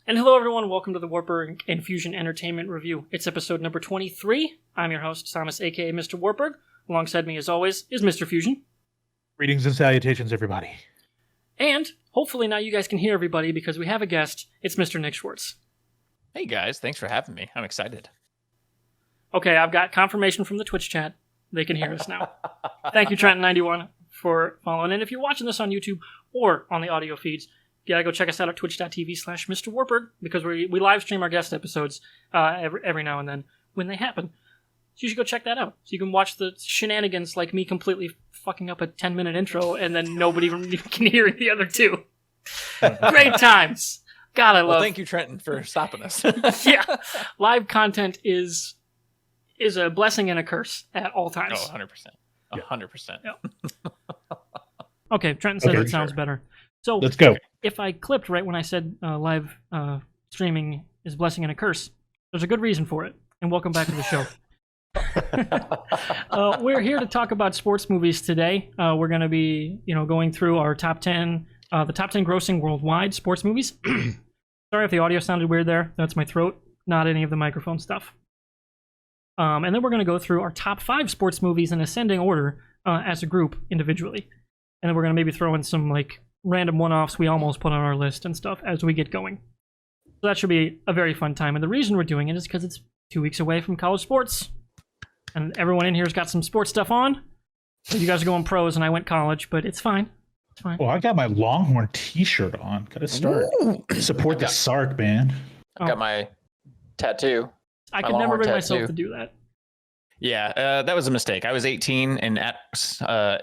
And hello everyone, welcome to the WAFER Infusion Entertainment Review. It's episode number 23. I'm your host, Thomas, aka MrWartburg. Alongside me, as always, is Mr. Fusion. Greetings and salutations, everybody. And, hopefully now you guys can hear everybody because we have a guest. It's Mr. Nick Schwartz. Hey guys, thanks for having me. I'm excited. Okay, I've got confirmation from the Twitch chat. They can hear us now. Thank you, Trent91, for following. And if you're watching this on YouTube or on the audio feeds, you gotta go check us out at twitch.tv/MrWartburg because we live stream our guest episodes every now and then when they happen. So you should go check that out. So you can watch the shenanigans like me completely fucking up a 10-minute intro and then nobody can hear the other two. Great times. God, I love. Well, thank you, Trenton, for stopping us. Yeah, live content is a blessing and a curse at all times. Oh, 100%. 100%. Yeah. Okay, Trenton says it sounds better. So let's go. If I clipped right when I said live streaming is a blessing and a curse, there's a good reason for it. And welcome back to the show. We're here to talk about sports movies today. We're going to be, going through our top 10, the top 10 grossing worldwide sports movies. Sorry if the audio sounded weird there. That's my throat, not any of the microphone stuff. And then we're going to go through our top 5 sports movies in ascending order as a group individually. And then we're going to maybe throw in some random one-offs we almost put on our list and stuff as we get going. So that should be a very fun time. And the reason we're doing it is because it's 2 weeks away from college sports. And everyone in here's got some sports stuff on. So you guys are going pros and I went college, but it's fine. It's fine. Well, I got my Longhorn t-shirt on. Gotta start. Support the Sark, man. I've got my tattoo. I could never bring myself to do that. Yeah, that was a mistake. I was 18 and at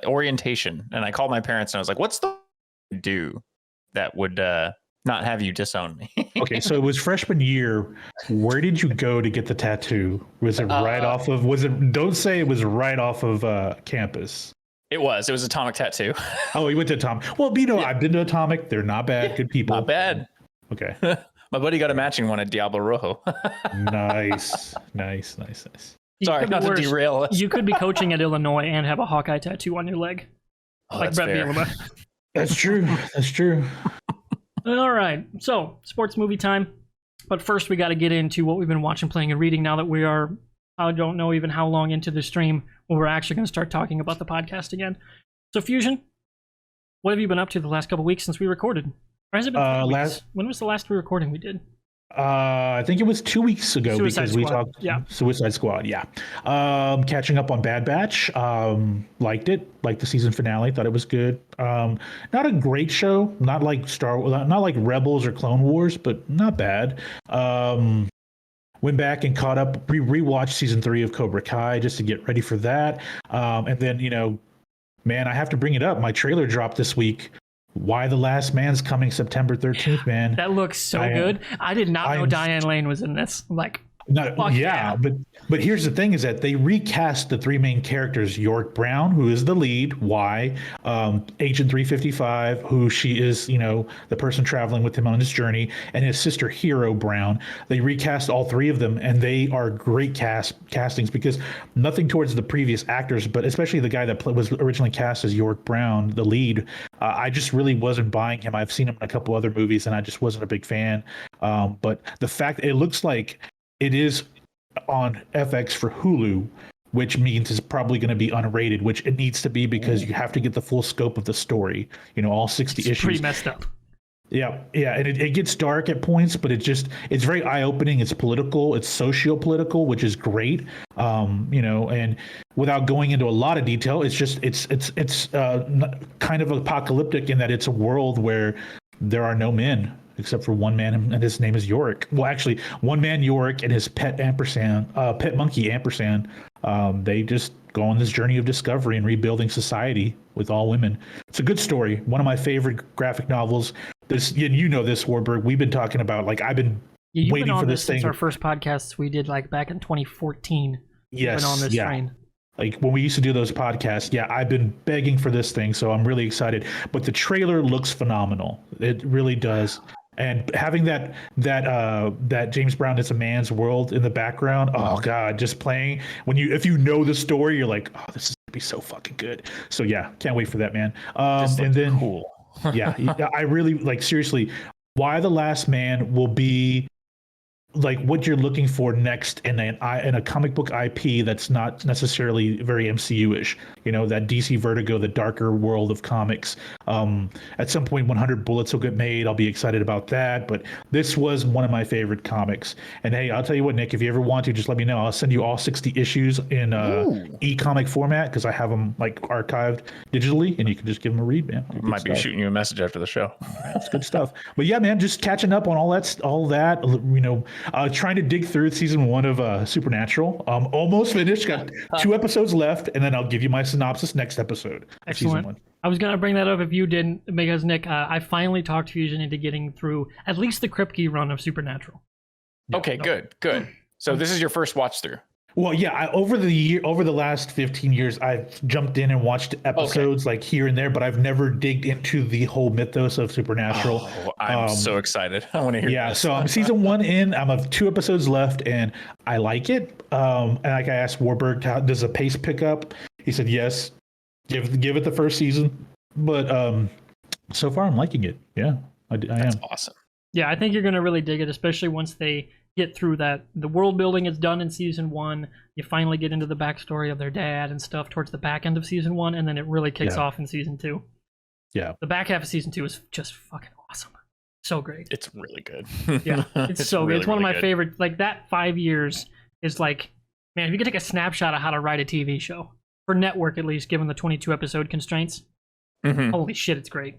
orientation, and I called my parents and I was like, what's the do that would not have you disown me? Okay, so it was freshman year. Where did you go to get the tattoo? Was it right off of, don't say it was right off of campus. It was Atomic Tattoo. Oh, you went to Atomic. Well, I've been to Atomic. They're not bad. Good people. Not bad. Okay. My buddy got a matching one at Diablo Rojo. Nice. Sorry, not to derail us. You could be coaching at Illinois and have a Hawkeye tattoo on your leg. Oh, like Brett Bielema. That's true. All right, so sports movie time. But first, we got to get into what we've been watching, playing, and reading now that we are, I don't know even how long into the stream when we're actually going to start talking about the podcast again. So, Fusion, what have you been up to the last couple weeks since we recorded? Or has it been 3 weeks? When was the last recording we did? I think it was 2 weeks ago because we talked Suicide Squad. Yeah. Catching up on Bad Batch. Liked it. Liked the season finale. Thought it was good. Not a great show. Not like not like Rebels or Clone Wars, but not bad. Went back and caught up. Rewatched season 3 of Cobra Kai just to get ready for that. And then man, I have to bring it up. My trailer dropped this week. Why the Last Man's coming September 13th, man. That looks so good. I did not know Diane Lane was in this. But here's the thing is that they recast the 3 main characters. York Brown, who is the lead, Agent 355, who she is, the person traveling with him on his journey, and his sister Hero Brown. They recast all 3 of them, and they are great castings because nothing towards the previous actors, but especially the guy that was originally cast as York Brown, the lead. I just really wasn't buying him. I've seen him in a couple other movies, and I just wasn't a big fan. But the fact it looks like it is on FX for Hulu, which means it's probably going to be unrated, which it needs to be because you have to get the full scope of the story. All 60 issues. Pretty messed up. Yeah, and it gets dark at points, but it's very eye-opening. It's political, it's socio-political, which is great. And without going into a lot of detail, it's kind of apocalyptic in that it's a world where there are no men except for one man, and his name is Yorick. Well, actually, one man Yorick and his pet monkey Ampersand. They just go on this journey of discovery and rebuilding society with all women. It's a good story. One of my favorite graphic novels. This, you know this, Warburg. We've been talking about I've been waiting for this thing. Since our first podcasts we did back in 2014. Yes, been on this train. When we used to do those podcasts, I've been begging for this thing, so I'm really excited. But the trailer looks phenomenal. It really does. And having that James Brown It's a Man's World in the background, oh god, just playing if you know the story, you're like, oh, this is gonna be so fucking good. So can't wait for that, man. And then cool. I really seriously. why The Last Man will be like what you're looking for next in a comic book IP that's not necessarily very MCU-ish. You know, that DC Vertigo, the darker world of comics. At some point, 100 Bullets will get made. I'll be excited about that. But this was one of my favorite comics. And hey, I'll tell you what, Nick, if you ever want to, just let me know. I'll send you all 60 issues in e-comic format because I have them like archived digitally, and you can just give them a read, man. Might be shooting you a message after the show. That's good stuff. But yeah, man, just catching up on all that. You know. Trying to dig through season 1 of Supernatural. Almost finished. Got 2 episodes left, and then I'll give you my synopsis next episode. Excellent. Season 1. I was gonna bring that up if you didn't, because Nick, I finally talked Fusion into getting through at least the Kripke run of Supernatural. Okay, good. So this is your first watch through. Well, yeah. Over the last 15 years, I've jumped in and watched episodes like here and there, but I've never digged into the whole mythos of Supernatural. Oh, I'm so excited. I want to hear. Yeah, this. so I'm season 1 in. I'm of 2 episodes left, and I like it. And like I asked Warburg, how does the pace pick up? He said yes. Give it the first season, but so far I'm liking it. Yeah, That's am. awesome. Yeah, I think you're gonna really dig it, especially once they get through that. The world building is done in season 1. You finally get into the backstory of their dad and stuff towards the back end of season 1, and then it really kicks off in season 2. Yeah, the back half of season 2 is just fucking awesome. So great. It's really good. Yeah, it's so really, good. It's one of my good. favorite. Like that 5 years is like, man, if you could take a snapshot of how to write a TV show for network, at least given the 22 episode constraints. Holy shit, it's great.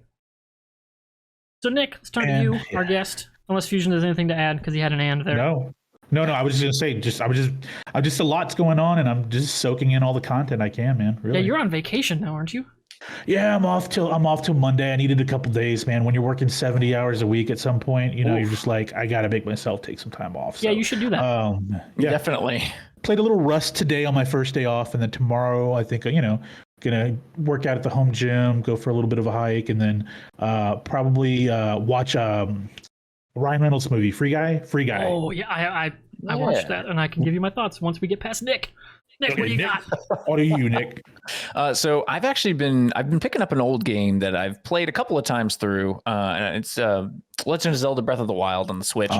So Nick, let's turn to you, our guest. Unless Fusion has anything to add, because he had an and there. No. I was just gonna say, I'm just a lot's going on, and I'm just soaking in all the content I can, man. Really. Yeah, you're on vacation now, aren't you? Yeah, I'm off till Monday. I needed a couple days, man. When you're working 70 hours a week, at some point, you know, you're just like, I gotta make myself take some time off. So, yeah, you should do that. Yeah, definitely. Played a little Rust today on my first day off, and then tomorrow I think gonna work out at the home gym, go for a little bit of a hike, and then probably watch Ryan Reynolds movie, Free Guy. Oh yeah, I watched that, and I can give you my thoughts once we get past Nick. Nick, what do you got? What are you, Nick? So I've been picking up an old game that I've played a couple of times through, and it's Legend of Zelda: Breath of the Wild on the Switch.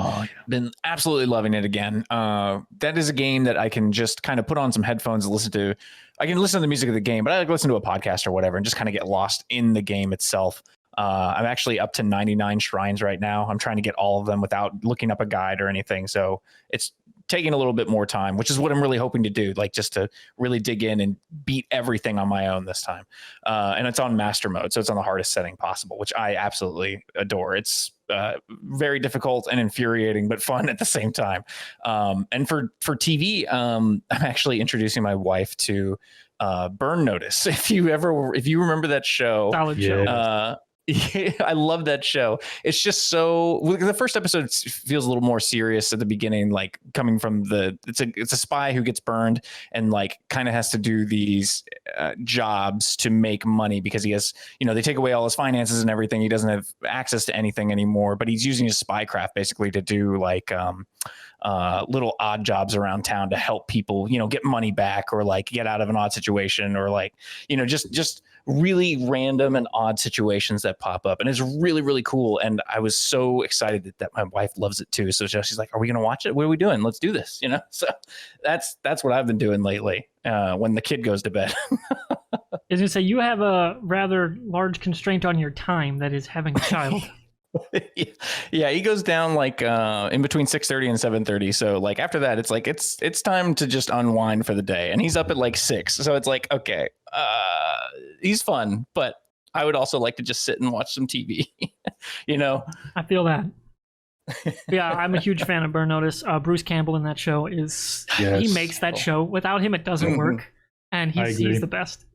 Been absolutely loving it again. That is a game that I can just kind of put on some headphones and listen to. I can listen to the music of the game, but I like listen to a podcast or whatever and just kind of get lost in the game itself. I'm actually up to 99 shrines right now. I'm trying to get all of them without looking up a guide or anything. So it's taking a little bit more time, which is what I'm really hoping to do, like just to really dig in and beat everything on my own this time. And it's on master mode, so it's on the hardest setting possible, which I absolutely adore. It's very difficult and infuriating, but fun at the same time. And for TV, I'm actually introducing my wife to Burn Notice. If you remember that show, solid show. Yeah, I love that show. It's just so the first episode feels a little more serious at the beginning, like coming from it's a spy who gets burned and like kind of has to do these jobs to make money because he has, they take away all his finances and everything. He doesn't have access to anything anymore, but he's using his spycraft basically to do like little odd jobs around town to help people, get money back or like get out of an odd situation or like, just really random and odd situations that pop up. And it's really, really cool. And I was so excited that my wife loves it too. So she's like, are we going to watch it? What are we doing? Let's do this. So that's what I've been doing lately when the kid goes to bed. I was going to say, you have a rather large constraint on your time, that is having a child. Yeah, he goes down like in between 6:30 and 7:30. So like after that, it's like it's time to just unwind for the day. And he's up at like 6. So it's like, okay, he's fun, but I would also like to just sit and watch some TV. I feel that. Yeah, I'm a huge fan of Burn Notice. Bruce Campbell in that show he makes that show. Without him, it doesn't work, and he's the best.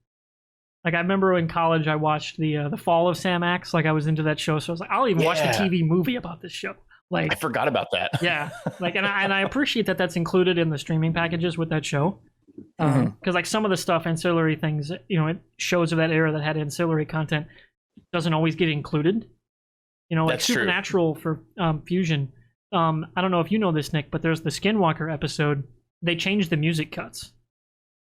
Like I remember in college, I watched the Fall of Sam Axe. Like I was into that show, so I was like, I'll even watch the TV movie about this show. Like I forgot about that. Yeah, like and I appreciate that that's included in the streaming packages with that show, because like some of the stuff, ancillary things, shows of that era that had ancillary content doesn't always get included. Like that's Supernatural for Fusion. I don't know if you know this, Nick, but there's the Skinwalker episode. They changed the music cuts.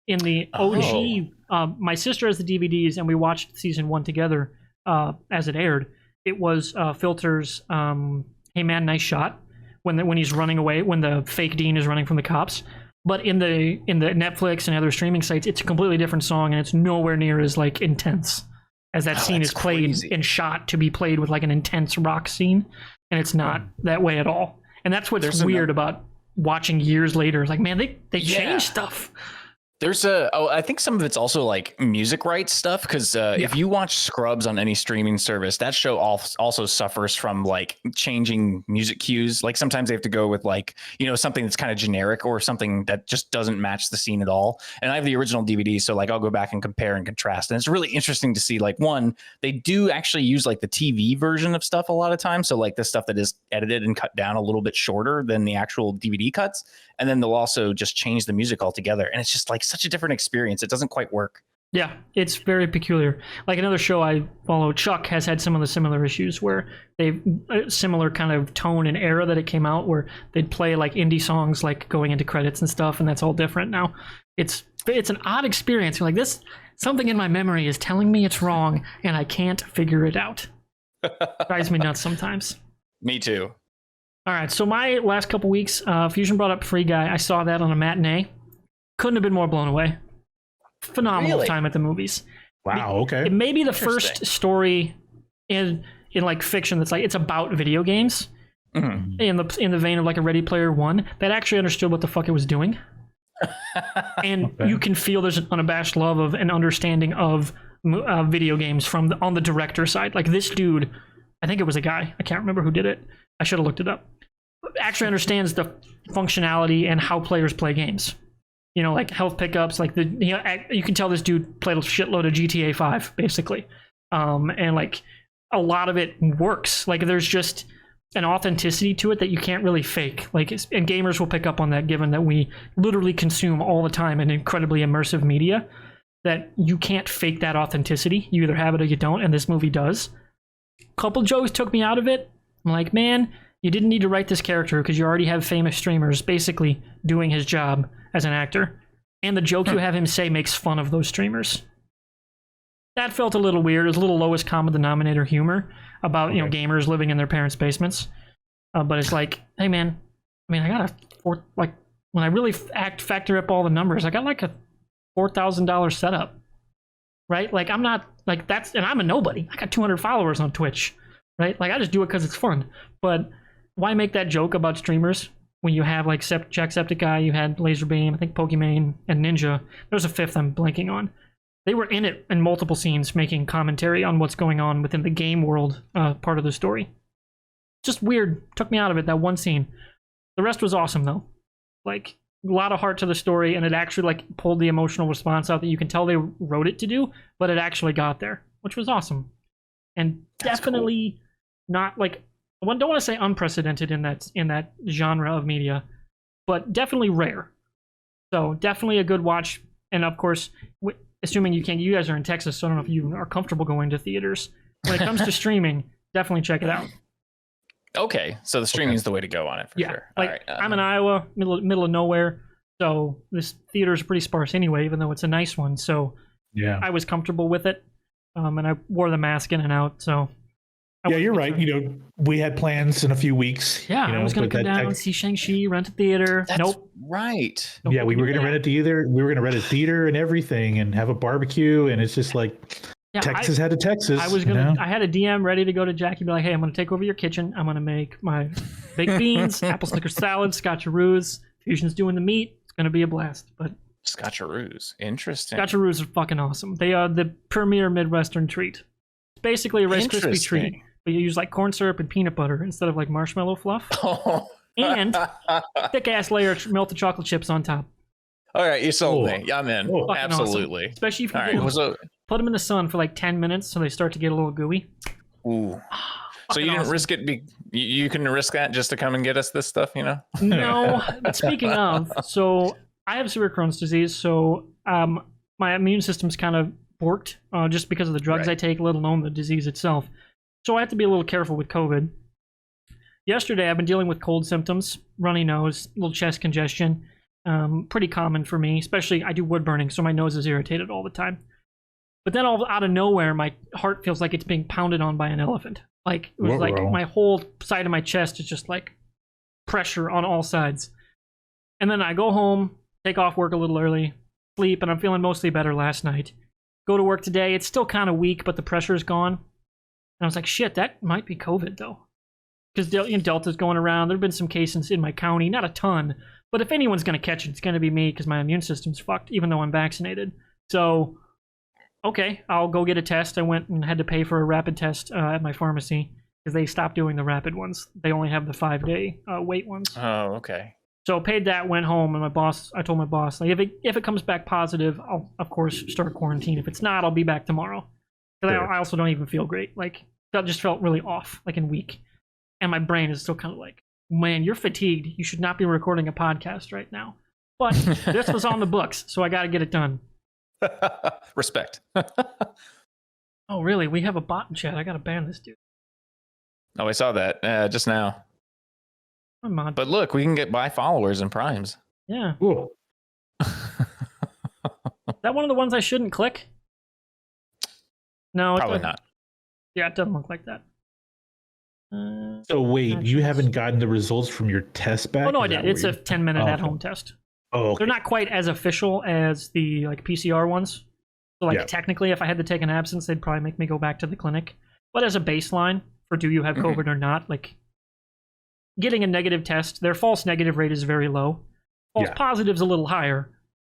In the OG, my sister has the DVDs, and we watched season 1 together as it aired. it was Filter's "Hey man, nice shot" when he's running away, when the fake Dean is running from the cops. But in the Netflix and other streaming sites, it's a completely different song, and it's nowhere near as like intense as that scene is played crazy. and shot to be played with like an intense rock scene, and it's not that way at all. And that's what's weird about watching years later. Like, man, they changed stuff. There's I think some of it's also like music rights stuff, because if you watch Scrubs on any streaming service, that show also suffers from like changing music cues. Like sometimes they have to go with like, something that's kind of generic or something that just doesn't match the scene at all. And I have the original DVD, so like I'll go back and compare and contrast. And it's really interesting to see, like, one, they do actually use like the TV version of stuff a lot of times. So like the stuff that is edited and cut down a little bit shorter than the actual DVD cuts. And then they'll also just change the music altogether. And it's just like such a different experience. It doesn't quite work. Yeah, it's very peculiar. Like another show I follow, Chuck, has had some of the similar issues where they've a similar kind of tone and era that it came out, where they'd play like indie songs like going into credits and stuff, and that's all different now. It's an odd experience. You're like, this, something in my memory is telling me it's wrong, and I can't figure it out. Drives me nuts sometimes. Me too. All right, so my last couple weeks, Fusion brought up Free Guy. I saw that on a matinee. Couldn't have been more blown away. Phenomenal time at the movies. Wow, okay. It may be the first story in like fiction that's like, it's about video games, in the vein of like a Ready Player One, that actually understood what the fuck it was doing. And you can feel there's an unabashed love of and understanding of video games on the director side. Like this dude, I think it was a guy, I can't remember who did it, I should have looked it up, actually understands the functionality and how players play games. Like health pickups, like you can tell this dude played a shitload of GTA 5, basically. And like a lot of it works. Like there's just an authenticity to it that you can't really fake. Like, and gamers will pick up on that, given that we literally consume all the time an incredibly immersive media, that you can't fake that authenticity. You either have it or you don't, and this movie does. A couple jokes took me out of it. I'm like, man, you didn't need to write this character because you already have famous streamers basically doing his job as an actor. And the joke you have him say makes fun of those streamers. That felt a little weird. It was a little lowest common denominator humor about, gamers living in their parents' basements. But it's like, hey man, I mean, I got when I really factor up all the numbers, I got like a $4,000 setup, right? Like I'm not like that's, and I'm a nobody. I got 200 followers on Twitch, right? Like I just do it because it's fun. But why make that joke about streamers when you have like Jacksepticeye, you had Laserbeam, I think Pokimane, and Ninja. There's a fifth I'm blanking on. They were in it in multiple scenes, making commentary on what's going on within the game world part of the story. Just weird. Took me out of it, that one scene. The rest was awesome though. Like a lot of heart to the story, and it actually like pulled the emotional response out that you can tell they wrote it to do, but it actually got there, which was awesome. And that's definitely not like, I don't want to say unprecedented in that genre of media, but definitely rare. So definitely a good watch. And of course, assuming you guys are in Texas, so I don't know if you are comfortable going to theaters. When it comes to streaming, definitely check it out. Okay, so the streaming is the way to go on it for sure. Like, all right. I'm in Iowa, middle of nowhere, so this theater is pretty sparse anyway, even though it's a nice one. So yeah, I was comfortable with it, and I wore the mask in and out. So yeah, you're right. We had plans in a few weeks. Yeah, I was going to come down, see Shang-Chi, rent a theater. Nope. Right. Yeah, we were going to rent a theater. We were going to rent a theater and everything, and have a barbecue. And it's just like Texas had a Texas. I was gonna. I had a DM ready to go to Jackie, be like, "Hey, I'm going to take over your kitchen. I'm going to make my baked beans, apple snicker salad, scotcheroos. Fusion's doing the meat. It's going to be a blast." But scotcheroos, interesting. Scotcheroos are fucking awesome. They are the premier Midwestern treat. It's basically a Rice Krispie treat, but you use like corn syrup and peanut butter instead of like marshmallow fluff, and thick ass layer of melted chocolate chips on top. All right, you sold me. Yeah, I'm in. Absolutely. Awesome. Especially if you put them in the sun for like 10 minutes so they start to get a little gooey. Ooh. So you didn't risk it? You couldn't risk that just to come and get us this stuff, No. But speaking of, so I have severe Crohn's disease, so my immune system's kind of borked just because of the drugs I take, let alone the disease itself. So I have to be a little careful with COVID. Yesterday, I've been dealing with cold symptoms, runny nose, little chest congestion. Pretty common for me, especially I do wood burning, so my nose is irritated all the time. But then all out of nowhere, my heart feels like it's being pounded on by an elephant. Like it was like Ruh-roh. my whole side of my chest is just like pressure on all sides. And then I go home, take off work a little early, sleep, and I'm feeling mostly better last night. Go to work today. It's still kind of weak, but the pressure is gone. And I was like, shit, that might be COVID though. Because Delta's going around. There have been some cases in my county, not a ton. But if anyone's going to catch it, it's going to be me because my immune system's fucked, even though I'm vaccinated. So, okay, I'll go get a test. I went and had to pay for a rapid test at my pharmacy because they stopped doing the rapid ones. They only have the 5-day wait ones. Oh, okay. So paid that, went home, and I told my boss, like, if it comes back positive, I'll, of course, start quarantine. If it's not, I'll be back tomorrow. Because Sure. I also don't even feel great. Like, that just felt really off, like, and weak. And my brain is still kind of like, man, you're fatigued. You should not be recording a podcast right now. But this was on the books, so I got to get it done. Respect. Oh, really? We have a bot in chat. I got to ban this dude. Oh, I saw that just now. Come on. But look, we can get buy followers and primes. Yeah. Ooh. Is that one of the ones I shouldn't click? No. Probably not. Yeah, it doesn't look like that. So wait, you Actions. haven't gotten the results from your test back? Oh, no, I Is did. that It's a weird? 10-minute Oh, at-home test. Oh, okay. They're not quite as official as the like PCR ones. So like Yeah. technically, if I had to take an absence, they'd probably make me go back to the clinic. But as a baseline for do you have COVID or not, like getting a negative test, their false negative rate is very low. False Yeah. positive's a little higher,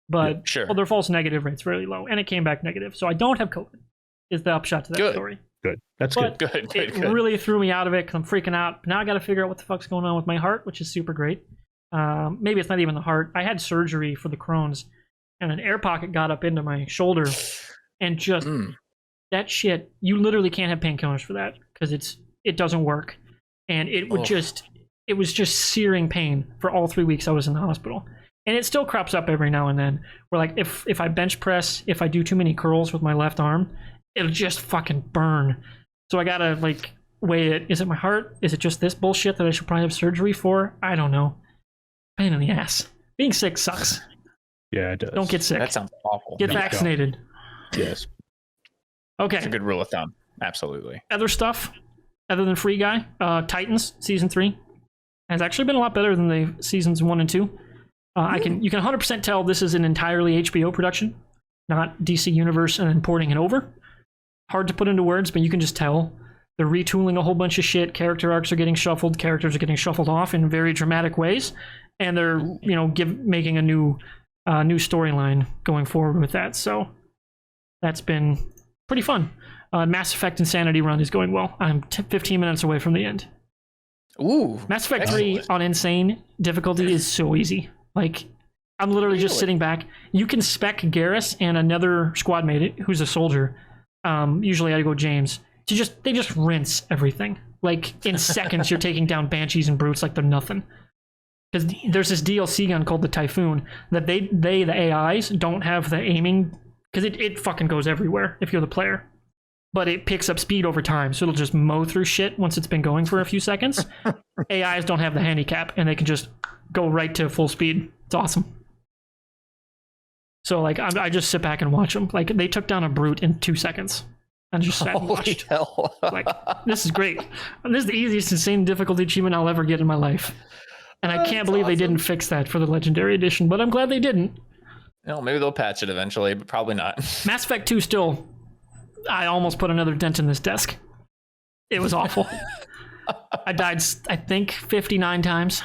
but Yeah, sure. well, their false negative rate's very low, and it came back negative. So I don't have COVID. Is the upshot to that Good. story? Good. That's But good. Good, It good. really threw me out of it because I'm freaking out. Now I got to figure out what the fuck's going on with my heart, which is super great. Maybe it's not even the heart. I had surgery for the Crohn's, and an air pocket got up into my shoulder, and just that shit. You literally can't have painkillers for that because it doesn't work, and it would it was just searing pain for all 3 weeks I was in the hospital. And it still crops up every now and then. Where like if I bench press, if I do too many curls with my left arm, it'll just fucking burn. So I gotta like weigh it. Is it my heart? Is it just this bullshit that I should probably have surgery for? I don't know. Pain in the ass. Being sick sucks. Yeah, it does. Don't get sick. That sounds awful. Get No, vaccinated. Yes. Okay. It's a good rule of thumb. Absolutely. Other stuff other than Free Guy, Titans season 3 has actually been a lot better than the seasons 1 and 2. You can 100% tell this is an entirely HBO production, not DC Universe and then porting it over. Hard to put into words, but you can just tell they're retooling a whole bunch of shit. Character arcs are getting shuffled. Characters are getting shuffled off in very dramatic ways, and they're making a new storyline going forward with that. So that's been pretty fun. Mass Effect Insanity Run is going well. I'm 15 minutes away from the end. Ooh. Mass Effect 3 on Insane difficulty is so easy. Like, I'm literally just sitting back. You can spec Garrus and another squad mate who's a soldier. Usually I go James. They just rinse everything. Like, in seconds you're taking down Banshees and Brutes like they're nothing. Because there's this DLC gun called the Typhoon that the AIs don't have the aiming, because it fucking goes everywhere if you're the player. But it picks up speed over time, so it'll just mow through shit once it's been going for a few seconds. AIs don't have the handicap, and they can just go right to full speed. It's awesome. So, like, I just sit back and watch them. Like, they took down a Brute in 2 seconds. And just sat and Holy watched. hell. Like, this is great. And this is the easiest insane difficulty achievement I'll ever get in my life. And I can't believe they didn't fix that for the Legendary Edition, but I'm glad they didn't. Maybe they'll patch it eventually, but probably not. Mass Effect 2 still, I almost put another dent in this desk. It was awful. I died, I think, 59 times.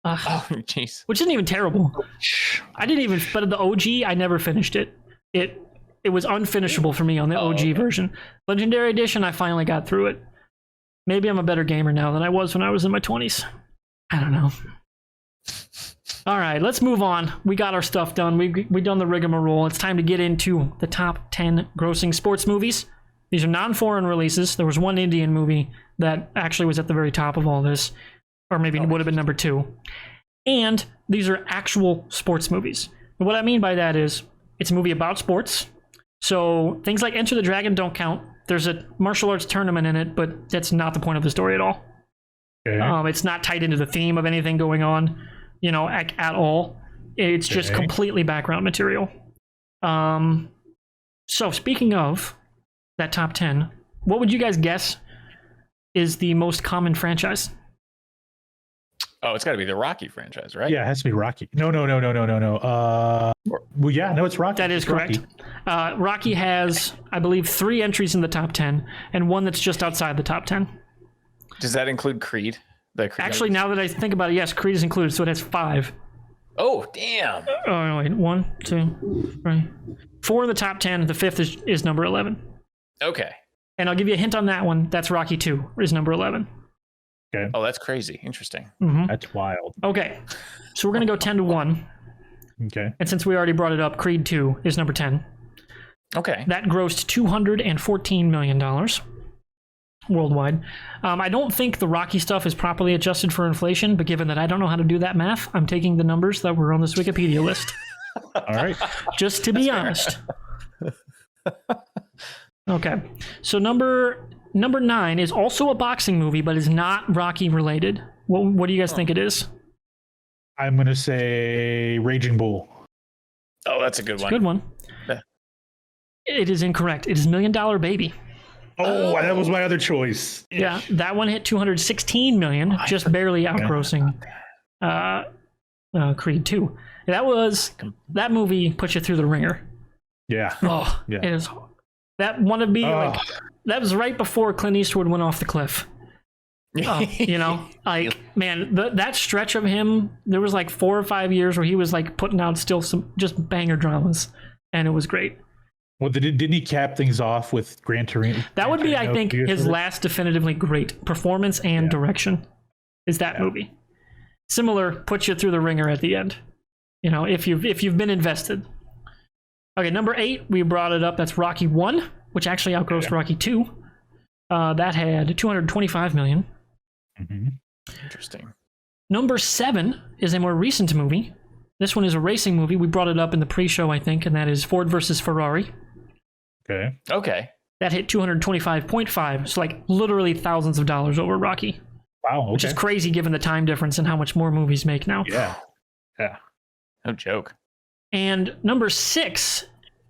Oh, jeez. Which isn't even terrible. But the OG, I never finished it. It was unfinishable for me on the OG version. Legendary Edition, I finally got through it. Maybe I'm a better gamer now than I was when I was in my 20s. I don't know. All right, let's move on. We got our stuff done. We done the rigmarole. It's time to get into the top 10 grossing sports movies. These are non-foreign releases. There was one Indian movie that actually was at the very top of all this, or maybe it would have been number 2. And these are actual sports movies. And what I mean by that is it's a movie about sports. So things like Enter the Dragon don't count. There's a martial arts tournament in it, but that's not the point of the story at all. Okay. It's not tied into the theme of anything going on, at all. It's just Okay. completely background material. So speaking of that top 10, what would you guys guess Is the most common franchise? Oh, it's got to be the Rocky franchise, right? Yeah, it has to be Rocky. No. Well, yeah, no, it's Rocky. That is correct. Rocky has, I believe, 3 entries in the top 10 and one that's just outside the top 10. Does that include Creed? Actually, now that I think about it, yes, Creed is included, so it has 5. Oh, damn. Oh, no, wait. 1, 2, 3. 4 in the top 10. The 5th is number 11. Okay. And I'll give you a hint on that one. That's Rocky 2 is number 11. Okay. Oh, that's crazy. Interesting. Mm-hmm. That's wild. Okay. So we're going to go 10-1. Okay. And since we already brought it up, Creed 2 is number 10. Okay. That grossed $214 million worldwide. I don't think the Rocky stuff is properly adjusted for inflation, but given that I don't know how to do that math, I'm taking the numbers that were on this Wikipedia list. All right. Just to be honest. Okay. So number 9 is also a boxing movie, but is not Rocky related. What do you guys think it is? I'm going to say Raging Bull. Oh, that's a good one. Good one. Yeah. It is incorrect. It is $1 Million Baby. Oh, that was my other choice. Yeah, that one hit $216 million, just barely outgrossing Creed 2. That movie put you through the ringer. Yeah. Oh, yeah. It is. That one would be like, that was right before Clint Eastwood went off the cliff. You know, like, man, that stretch of him, there was like 4 or 5 years where he was like putting out still some just banger dramas, and it was great. Well, didn't he cap things off with Gran Torino? That would be, I think, his last definitively great performance and direction is that movie. Similar, puts you through the ringer at the end. You know, if you've been invested. Okay, number 8, we brought it up. That's Rocky 1, which actually outgrossed Rocky 2. That had $225 million. Mm-hmm. Interesting. Number 7 is a more recent movie. This one is a racing movie. We brought it up in the pre-show, I think, and that is Ford versus Ferrari. Okay. That hit 225.5, so like literally thousands of dollars over Rocky. Wow. Okay. Which is crazy given the time difference and how much more movies make now. Yeah. Yeah. No joke. And number 6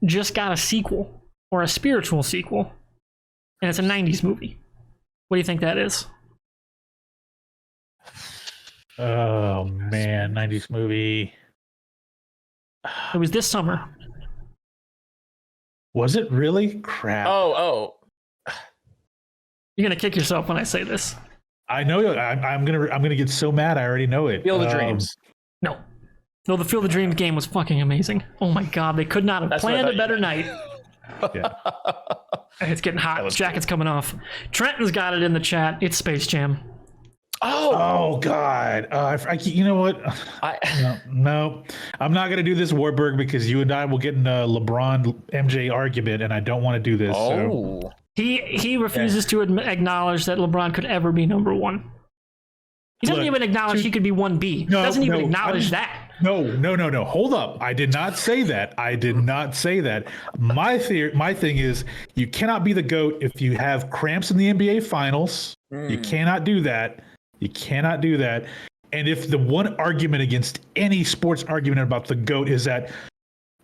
just got a sequel, or a spiritual sequel, and it's a 90s movie. What do you think that is? Oh, man. 90s movie. It was this summer. Was it really? Crap. Oh. You're gonna kick yourself when I say this. I know. I'm gonna get so mad. I already know it. Field of Dreams. No, the Field of Dreams game was fucking amazing. Oh my god, they could not have planned a better night. Yeah. It's getting hot. Jacket's coming off. Trenton's got it in the chat. It's Space Jam. Oh God! You know what? No, I'm not gonna do this, Wartburg, because you and I will get in a LeBron MJ argument, and I don't want to do this. Oh, so. He refuses to acknowledge that LeBron could ever be number 1. He doesn't even acknowledge he could be 1B. No, doesn't even acknowledge that. No. Hold up. I did not say that. My thing is, you cannot be the GOAT if you have cramps in the NBA Finals. You cannot do that. And if the one argument against any sports argument about the GOAT is that,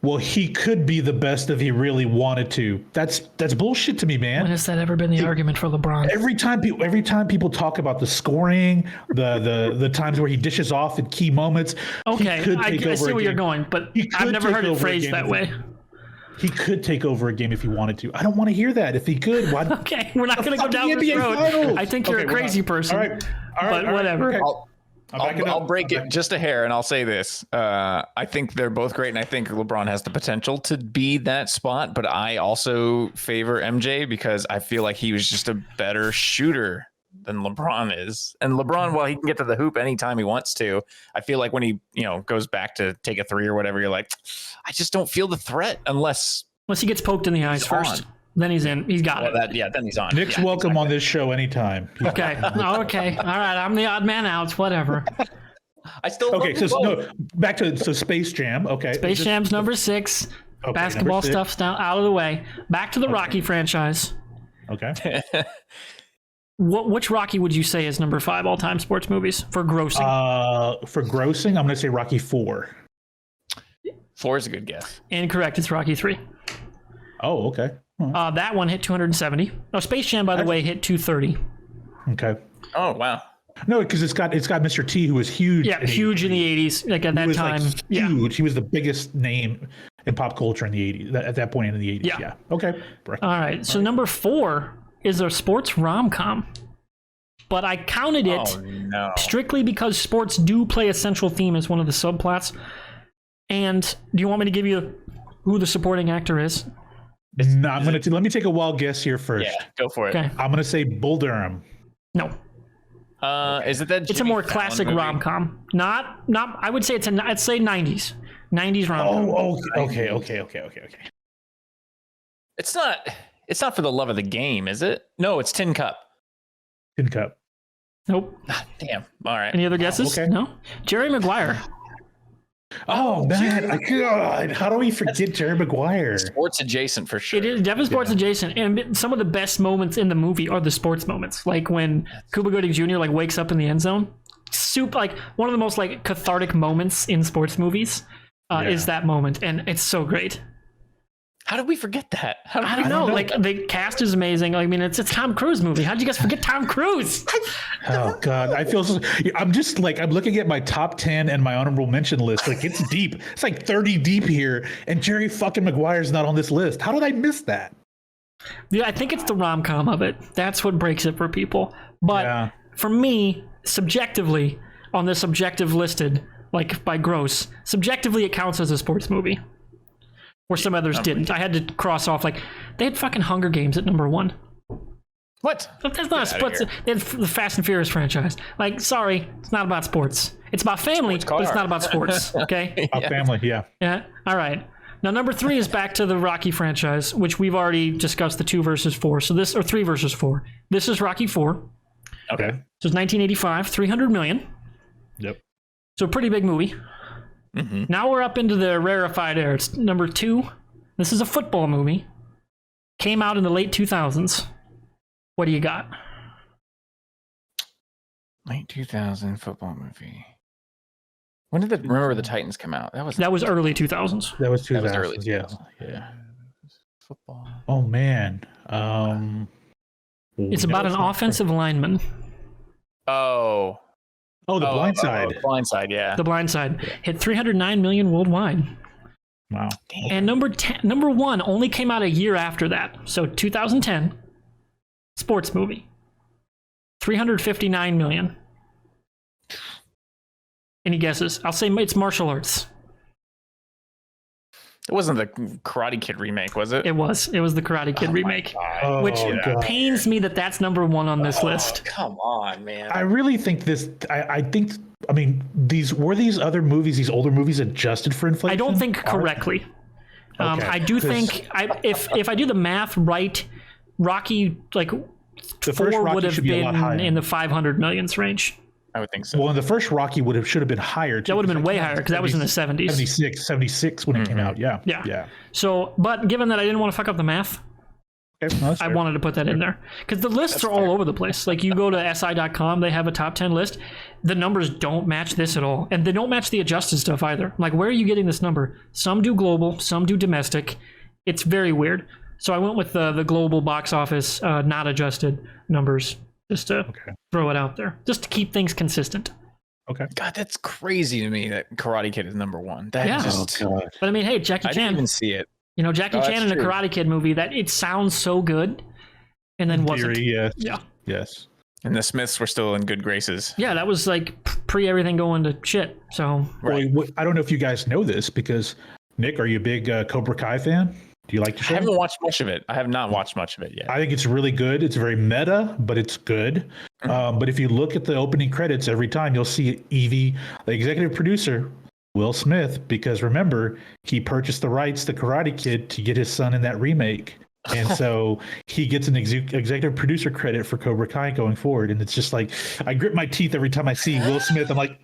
well, he could be the best if he really wanted to. That's bullshit to me, man. When has that ever been the argument for LeBron? Every time people talk about the scoring, the times where he dishes off in key moments. Okay, I see where you're going, but I've never heard it phrased that way. He could take over a game if he wanted to. I don't want to hear that. If he could, why? Okay, we're not going to go down this road. Finals. I think you're a crazy person. All right, but whatever. Okay. I'll break it just a hair, and I'll say this. I think they're both great, and I think LeBron has the potential to be that spot, but I also favor MJ because I feel like he was just a better shooter than LeBron is. And LeBron, while he can get to the hoop anytime he wants to, I feel like when he goes back to take a 3 or whatever, you're like, I just don't feel the threat unless he gets poked in the eyes first. Then he's in. He's got it. Then he's on. Nick's welcome on this show anytime. Okay. Okay. All right. I'm the odd man out. Whatever. I still back to Space Jam. Okay. Space Jam's number 6. Okay, basketball stuff's now out of the way. Back to the Rocky franchise. Okay. Which Rocky would you say is number 5 all-time sports movies for grossing? For grossing, I'm going to say Rocky 4. 4 is a good guess. Incorrect. It's Rocky 3. Oh, okay. That one hit 270. Oh, Space Jam, by the way, hit 230. Okay. Oh wow. No, because it's got Mr. T, who was huge. Yeah, huge in the 80s. Like at that time. Yeah. Huge. He was the biggest name in pop culture in the 80s. At that point in the 80s. Yeah. Okay. All right. So number 4 is a sports rom-com. But I counted it strictly because sports do play a central theme as one of the subplots. And do you want me to give you who the supporting actor is? No, let me take a wild guess here first. Yeah, go for it. Okay. I'm gonna say Bull Durham. No. Is it that? It's a more classic rom-com. Not. I would say I'd say 90s. 90s rom-com. Oh, okay. It's not for the love of the game, is it? No, it's Tin Cup. Tin Cup. Nope. Damn. All right. Any other guesses? Okay. No. Jerry Maguire. Oh man, God! How do we forget Jerry Maguire? Sports adjacent for sure. It is definitely sports adjacent, and some of the best moments in the movie are the sports moments, like when Cuba Gooding Jr. like wakes up in the end zone. Like one of the most like cathartic moments in sports movies is that moment, and it's so great. How did we forget that? I don't know. Like the cast is amazing. I mean, it's a Tom Cruise movie. How did you guys forget Tom Cruise? Oh God, I'm just like I'm looking at my top 10 and my honorable mention list. Like it's deep. It's like 30 deep here, and Jerry fucking Maguire's not on this list. How did I miss that? Yeah, I think it's the rom-com of it. That's what breaks it for people. But for me, subjectively, on this objective listed, like by gross, subjectively it counts as a sports movie. Where some others didn't. I had to cross off, like, they had fucking Hunger Games at number 1. What? That's not a sports. They had the Fast and Furious franchise. Like, sorry, it's not about sports. It's about family, but it's not about sports. Okay? About family, yeah. Yeah. All right. Now, number 3 is back to the Rocky franchise, which we've already discussed the 2 versus 4. So this, or 3 versus 4. This is Rocky 4. Okay. So it's 1985, 300 million. Yep. So a pretty big movie. Mm-hmm. Now we're up into the rarefied air. It's number 2. This is a football movie. Came out in the late 2000s. What do you got? Late 2000 football movie. When did Remember the Titans come out? That was early 2000s. That was 2000s. That was early 2000s. Yeah. Football. Oh man. It's about an offensive lineman. Oh. Oh, The Blind Side. Blind Side, yeah. The Blind Side hit 309 million worldwide. Wow. And number 1 only came out a year after that. So 2010, sports movie. 359 million. Any guesses? I'll say it's martial arts. It wasn't the Karate Kid remake, was it? It was the Karate Kid remake. Which pains me that that's number 1 on this list. Come on, man. I really think I mean, these other movies, these older movies, adjusted for inflation? I don't think correctly. Okay. I do think if I do the math right, Rocky like the first 4 Rocky would have should be a lot higher. been in the 500 millions range. I would think so. Well, the first Rocky should have been higher. Too, that would have been way higher because that was in the 70s. 76 when it came out. Yeah. So, but given that I didn't want to fuck up the math, I wanted to put that in there because the lists are all over the place. Like you go to SI.com, they have a top 10 list. The numbers don't match this at all, and they don't match the adjusted stuff either. Like, where are you getting this number? Some do global, some do domestic. It's very weird. So I went with the global box office, not adjusted numbers, just to throw it out there, just to keep things consistent. Okay. God, that's crazy to me that Karate Kid is number 1. That just, but I mean, hey, Jackie Chan. I didn't even see it. You know, Jackie Chan in a Karate Kid movie, that it sounds so good, and then wasn't. Yes. Yeah. Yes. And the Smiths were still in good graces. Yeah, that was like pre everything going to shit. So. Right. Well, I don't know if you guys know this because Nick, are you a big Cobra Kai fan? Do you like the show? I haven't watched much of it. I have not watched much of it yet. I think it's really good. It's very meta, but it's good. But if you look at the opening credits every time, you'll see Evie, the executive producer, Will Smith, because remember, he purchased the rights to Karate Kid to get his son in that remake. And so he gets an executive producer credit for Cobra Kai going forward. And it's just like, I grip my teeth every time I see Will Smith. I'm like,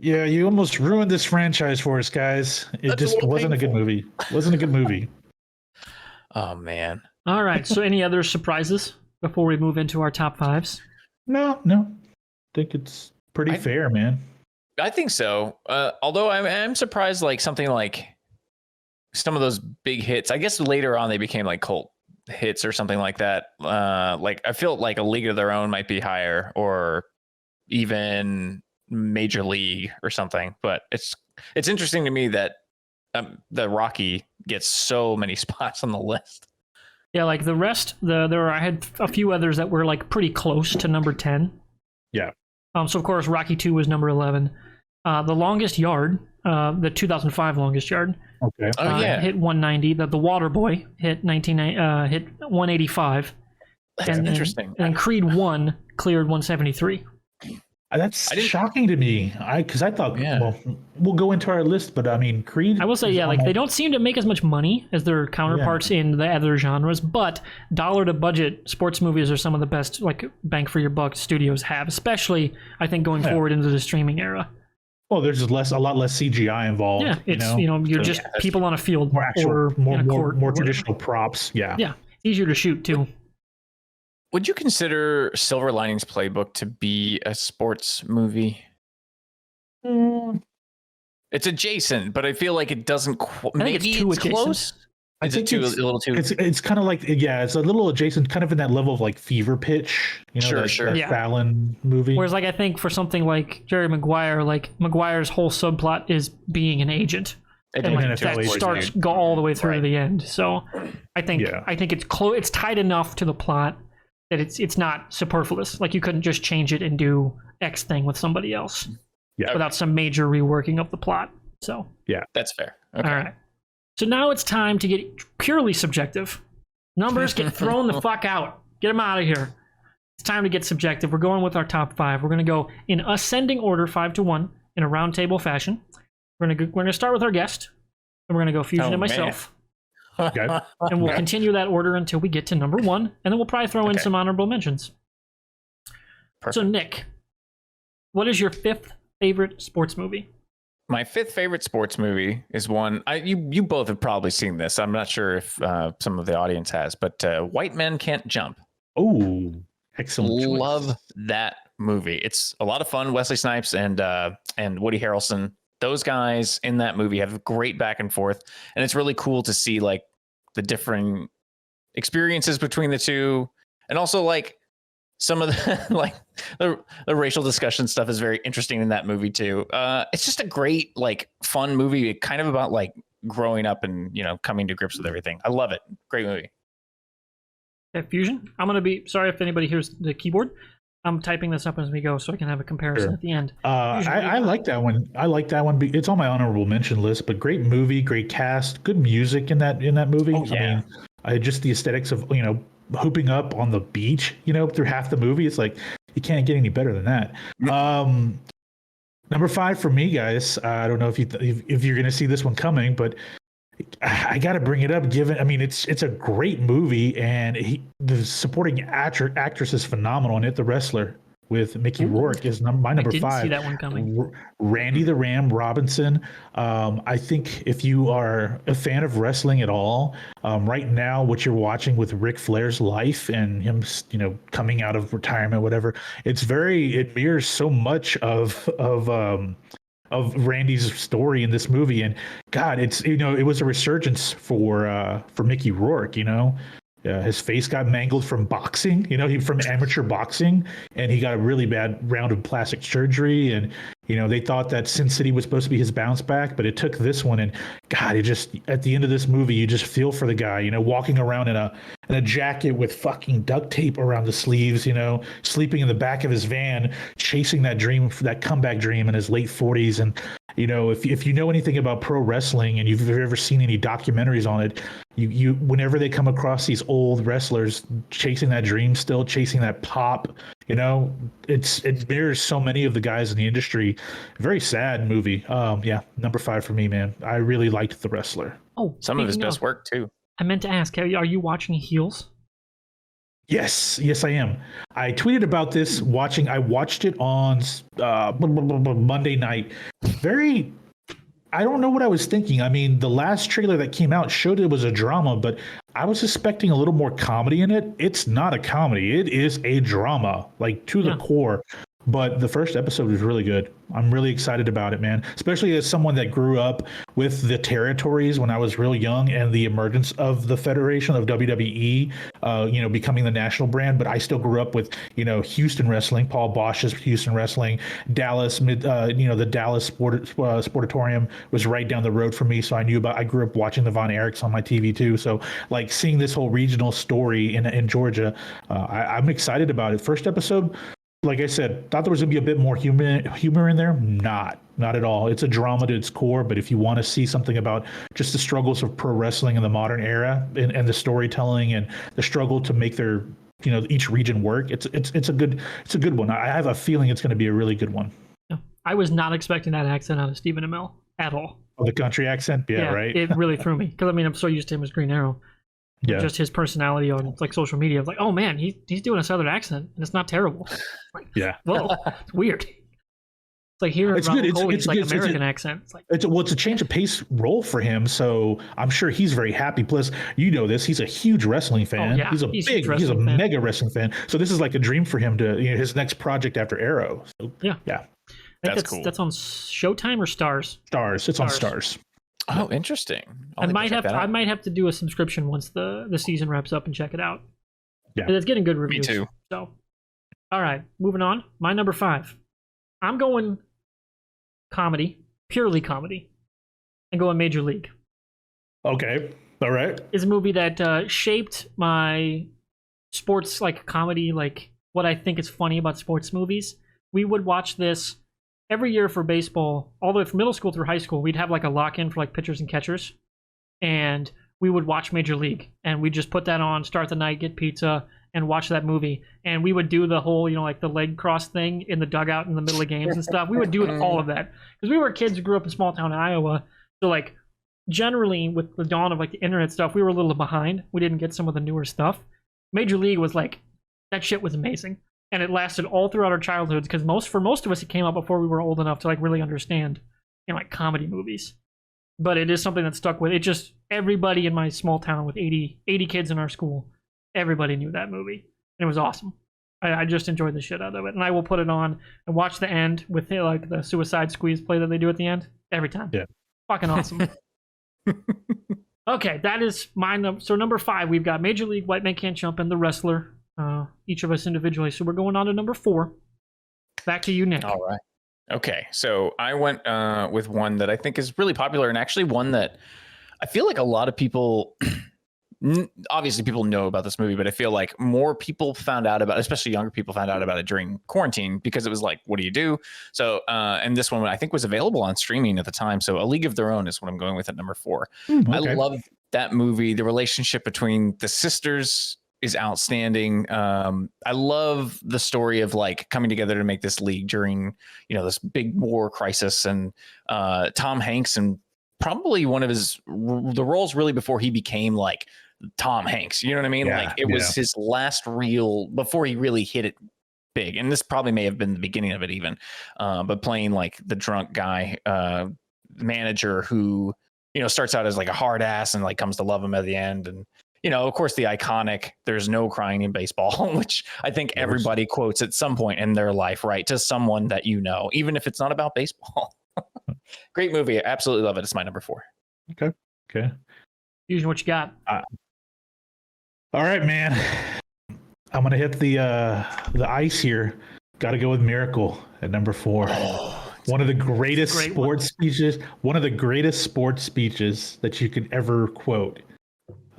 yeah, you almost ruined this franchise for us, guys. It just wasn't a good movie. Wasn't a good movie. Oh, man. All right. So any other surprises before we move into our top 5s? No. I think it's pretty fair, man. I think so. Although I am surprised, like something like some of those big hits. I guess later on they became like cult hits or something like that. Like I feel like A League of Their Own might be higher, or even Major League or something. But it's interesting to me that the Rocky gets so many spots on the list. Yeah, like the rest, I had a few others that were like pretty close to number 10. Yeah. So of course Rocky 2 was number 11. The Longest Yard, the 2005 Longest Yard. Okay. Hit 190. The Water Boy hit hit 185. That's interesting. And Creed 1 cleared 173. That's shocking to me. Because I thought, well, we'll go into our list, but I mean, Creed. I will say, like they don't seem to make as much money as their counterparts in the other genres, but dollar to budget sports movies are some of the best, like bang for your buck studios have, especially I think going forward into the streaming era. Well, there's a lot less CGI involved. Yeah, it's you're just people on a field more actual, or in a court, more traditional props. Yeah. Yeah, easier to shoot too. Would you consider Silver Linings Playbook to be a sports movie? It's adjacent, but I feel like it doesn't. Maybe it's too adjacent. Close. I think it's a little too. It's kind of like it's a little adjacent, kind of in that level of like Fever Pitch. Sure. That Fallon movie. Whereas, like I think for something like Jerry Maguire, like Maguire's whole subplot is being an agent. And like that starts go all the way through to the end. So I think it's close. It's tied enough to the plot that it's not superfluous. Like you couldn't just change it and do X thing with somebody else without some major reworking of the plot. So that's fair. Okay. All right. So now it's time to get purely subjective. Numbers get thrown the fuck out. Get them out of here. It's time to get subjective. We're going with our top 5. We're going to go in ascending order, 5 to 1, in a round table fashion. We're going to start with our guest, and we're going to go Fusion and myself. Okay. And we'll continue that order until we get to number 1, and then we'll probably throw in some honorable mentions. Perfect. So Nick, what is your 5th favorite sports movie? My 5th favorite sports movie is one you both have probably seen this. I'm not sure if some of the audience has, but White Men Can't Jump. Oh, excellent choice. Love that movie. It's a lot of fun. Wesley Snipes and Woody Harrelson. Those guys in that movie have great back and forth, and it's really cool to see like the different experiences between the two, and also like some of the like the racial discussion stuff is very interesting in that movie too. It's just a great like fun movie, kind of about like growing up and coming to grips with everything. I love it. Great movie. Okay, Fusion. I'm gonna be sorry if anybody hears the keyboard. I'm typing this up as we go so I can have a comparison at the end. I like that one. I like that one. It's on my honorable mention list, but great movie, great cast, good music in that movie. Oh, yeah. I mean, just the aesthetics of hooping up on the beach, through half the movie. It's like you can't get any better than that. Number 5 for me, guys. I don't know if you're going to see this one coming, but I got to bring it up. It's a great movie, and the supporting actress is phenomenal in it. The Wrestler with Mickey Rourke is my number 5. I didn't see that one coming. Randy the Ram Robinson. I think if you are a fan of wrestling at all, right now what you're watching with Ric Flair's life and him, coming out of retirement, whatever, it mirrors so much of Randy's story in this movie. And God, it was a resurgence for Mickey Rourke. His face got mangled from boxing, from amateur boxing, and he got a really bad round of plastic surgery. And, they thought that Sin City was supposed to be his bounce back, but it took this one. And God, at the end of this movie, you just feel for the guy, walking around in a jacket with fucking duct tape around the sleeves, sleeping in the back of his van, chasing that dream, that comeback dream in his late 40s. And, if you know anything about pro wrestling and you've ever seen any documentaries on it, you whenever they come across these old wrestlers chasing that dream, still chasing that pop, it mirrors so many of the guys in the industry. Very sad movie. Number 5 for me, man. I really liked The Wrestler. Oh, some of his best work too. I meant to ask, are you watching Heels? Yes, I am. I tweeted about this I watched it on Monday night. I don't know what I was thinking. I mean, the last trailer that came out showed it was a drama, but I was suspecting a little more comedy in it. It's not a comedy. It is a drama, like to the core. But the first episode was really good. I'm really excited about it, man. Especially as someone that grew up with the territories when I was real young and the emergence of the Federation of WWE, becoming the national brand. But I still grew up with, Houston wrestling, Paul Bosch's Houston wrestling, Dallas, the Dallas Sportatorium was right down the road from me. So I grew up watching the Von Erichs on my TV too. So like seeing this whole regional story in Georgia, I'm excited about it. First episode, like I said, thought there was gonna be a bit more humor in there. Not at all. It's a drama to its core. But if you want to see something about just the struggles of pro wrestling in the modern era and the storytelling and the struggle to make their each region work, it's a good one. I have a feeling it's going to be a really good one. I was not expecting that accent out of Stephen Amell at all. Oh, the country accent, yeah, right. It really threw me because I'm so used to him as Green Arrow. Yeah. Just his personality on like social media. I was like, oh man, he's doing a southern accent and it's not terrible. Like, yeah. Whoa, it's weird. It's like hearing Ronald Coley's like American accent. It's a change of pace role for him, so I'm sure he's very happy. Plus, this, he's a huge wrestling fan. Oh, yeah. He's a mega wrestling fan. So this is like a dream for him to his next project after Arrow. So, yeah. That's cool. That's on Showtime or Stars? Stars. It's on Stars. Oh, interesting. I might have to do a subscription once the season wraps up and check it out. Yeah, it's getting good reviews. Me too. So, all right, moving on. My number 5. I'm going comedy, purely comedy, and going Major League. Okay, all right. It's a movie that shaped my sports comedy, what I think is funny about sports movies. We would watch this every year for baseball, all the way from middle school through high school. We'd have a lock-in for pitchers and catchers, and we would watch Major League, and we'd just put that on, start the night, get pizza, and watch that movie. And we would do the whole, the leg cross thing in the dugout in the middle of games and stuff. We would do all of that because we were kids who grew up in small town Iowa. So generally with the dawn of the internet stuff, we were a little behind. We didn't get some of the newer stuff. Major League was that shit was amazing. And it lasted all throughout our childhoods because for most of us, it came out before we were old enough to really understand, comedy movies. But it is something that stuck with it. Just everybody in my small town with 80 kids in our school, everybody knew that movie. And it was awesome. I just enjoyed the shit out of it. And I will put it on and watch the end with the suicide squeeze play that they do at the end every time. Yeah. Fucking awesome. Okay, that is mine. So number 5, we've got Major League, White Man Can't Jump, and The Wrestler. Each of us individually. So we're going on to number 4. Back to you, Nick. All right. Okay. So I went with one that I think is really popular and actually one that I feel like a lot of people, obviously people know about this movie, but I feel like more people found out about it, especially younger people found out about it during quarantine because it was what do you do? So, and this one I think was available on streaming at the time. So A League of Their Own is what I'm going with at number 4. Okay. I love that movie. The relationship between the sisters is outstanding. I love the story of coming together to make this league during, this big war crisis, and Tom Hanks, and probably one of the roles really before he became Tom Hanks, you know what I mean? Yeah, it was his last reel before he really hit it big. And this probably may have been the beginning of it even, but playing the drunk guy, manager who, starts out as a hard ass and comes to love him at the end. And, of course, the iconic "there's no crying in baseball," which I think everybody quotes at some point in their life, right? To someone that even if it's not about baseball. Great movie. I absolutely love it. It's my number 4. Okay. Fusion, what you got? All right, man. I'm going to hit the ice here. Got to go with Miracle at number 4. One of the greatest sports speeches. One of the greatest sports speeches that you could ever quote.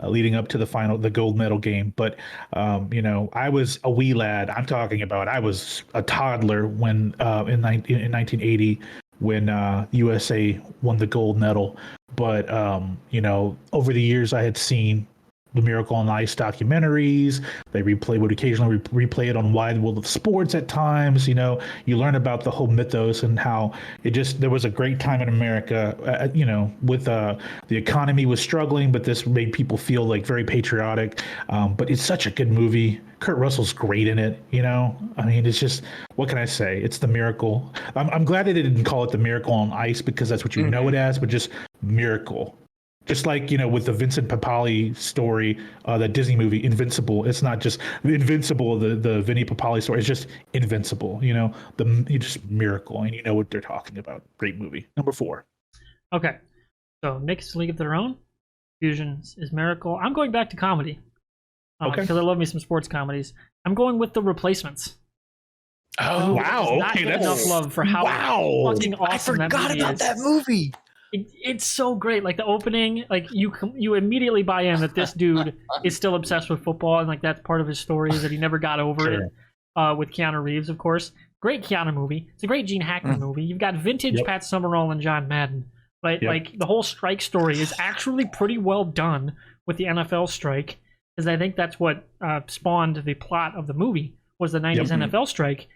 Leading up to the gold medal game. But, I was a wee lad. I'm talking about I was a toddler when in 1980 when USA won the gold medal. But, over the years I had seen the Miracle on Ice documentaries. They would occasionally replay it on Wide World of Sports at times. You learn about the whole mythos and how there was a great time in America, with the economy was struggling, but this made people feel very patriotic. But it's such a good movie. Kurt Russell's great in it. It's just, what can I say? It's the Miracle. I'm glad they didn't call it the Miracle on Ice because that's what you know it as, but just Miracle. Just like, with the Vincent Papali story, that Disney movie, Invincible. It's not just Invincible, the Vinny Papali story. It's just Invincible, just miracle. And you know what they're talking about. Great movie. Number 4. Okay. So Nick's League of Their Own. Fusions is Miracle. I'm going back to comedy. Okay. Because I love me some sports comedies. I'm going with The Replacements. Oh, wow. Okay, that's enough love for how fucking awesome I forgot about that movie. It's so great. Like the opening, like you immediately buy in that this dude is still obsessed with football, and like that's part of his story is that he never got over it. With Keanu Reeves, of course. Great Keanu movie. It's a great Gene Hackman movie. You've got vintage Pat Summerall and John Madden. But like the whole strike story is actually pretty well done with the NFL strike, because I think that's what spawned the plot of the movie was the 90s NFL strike,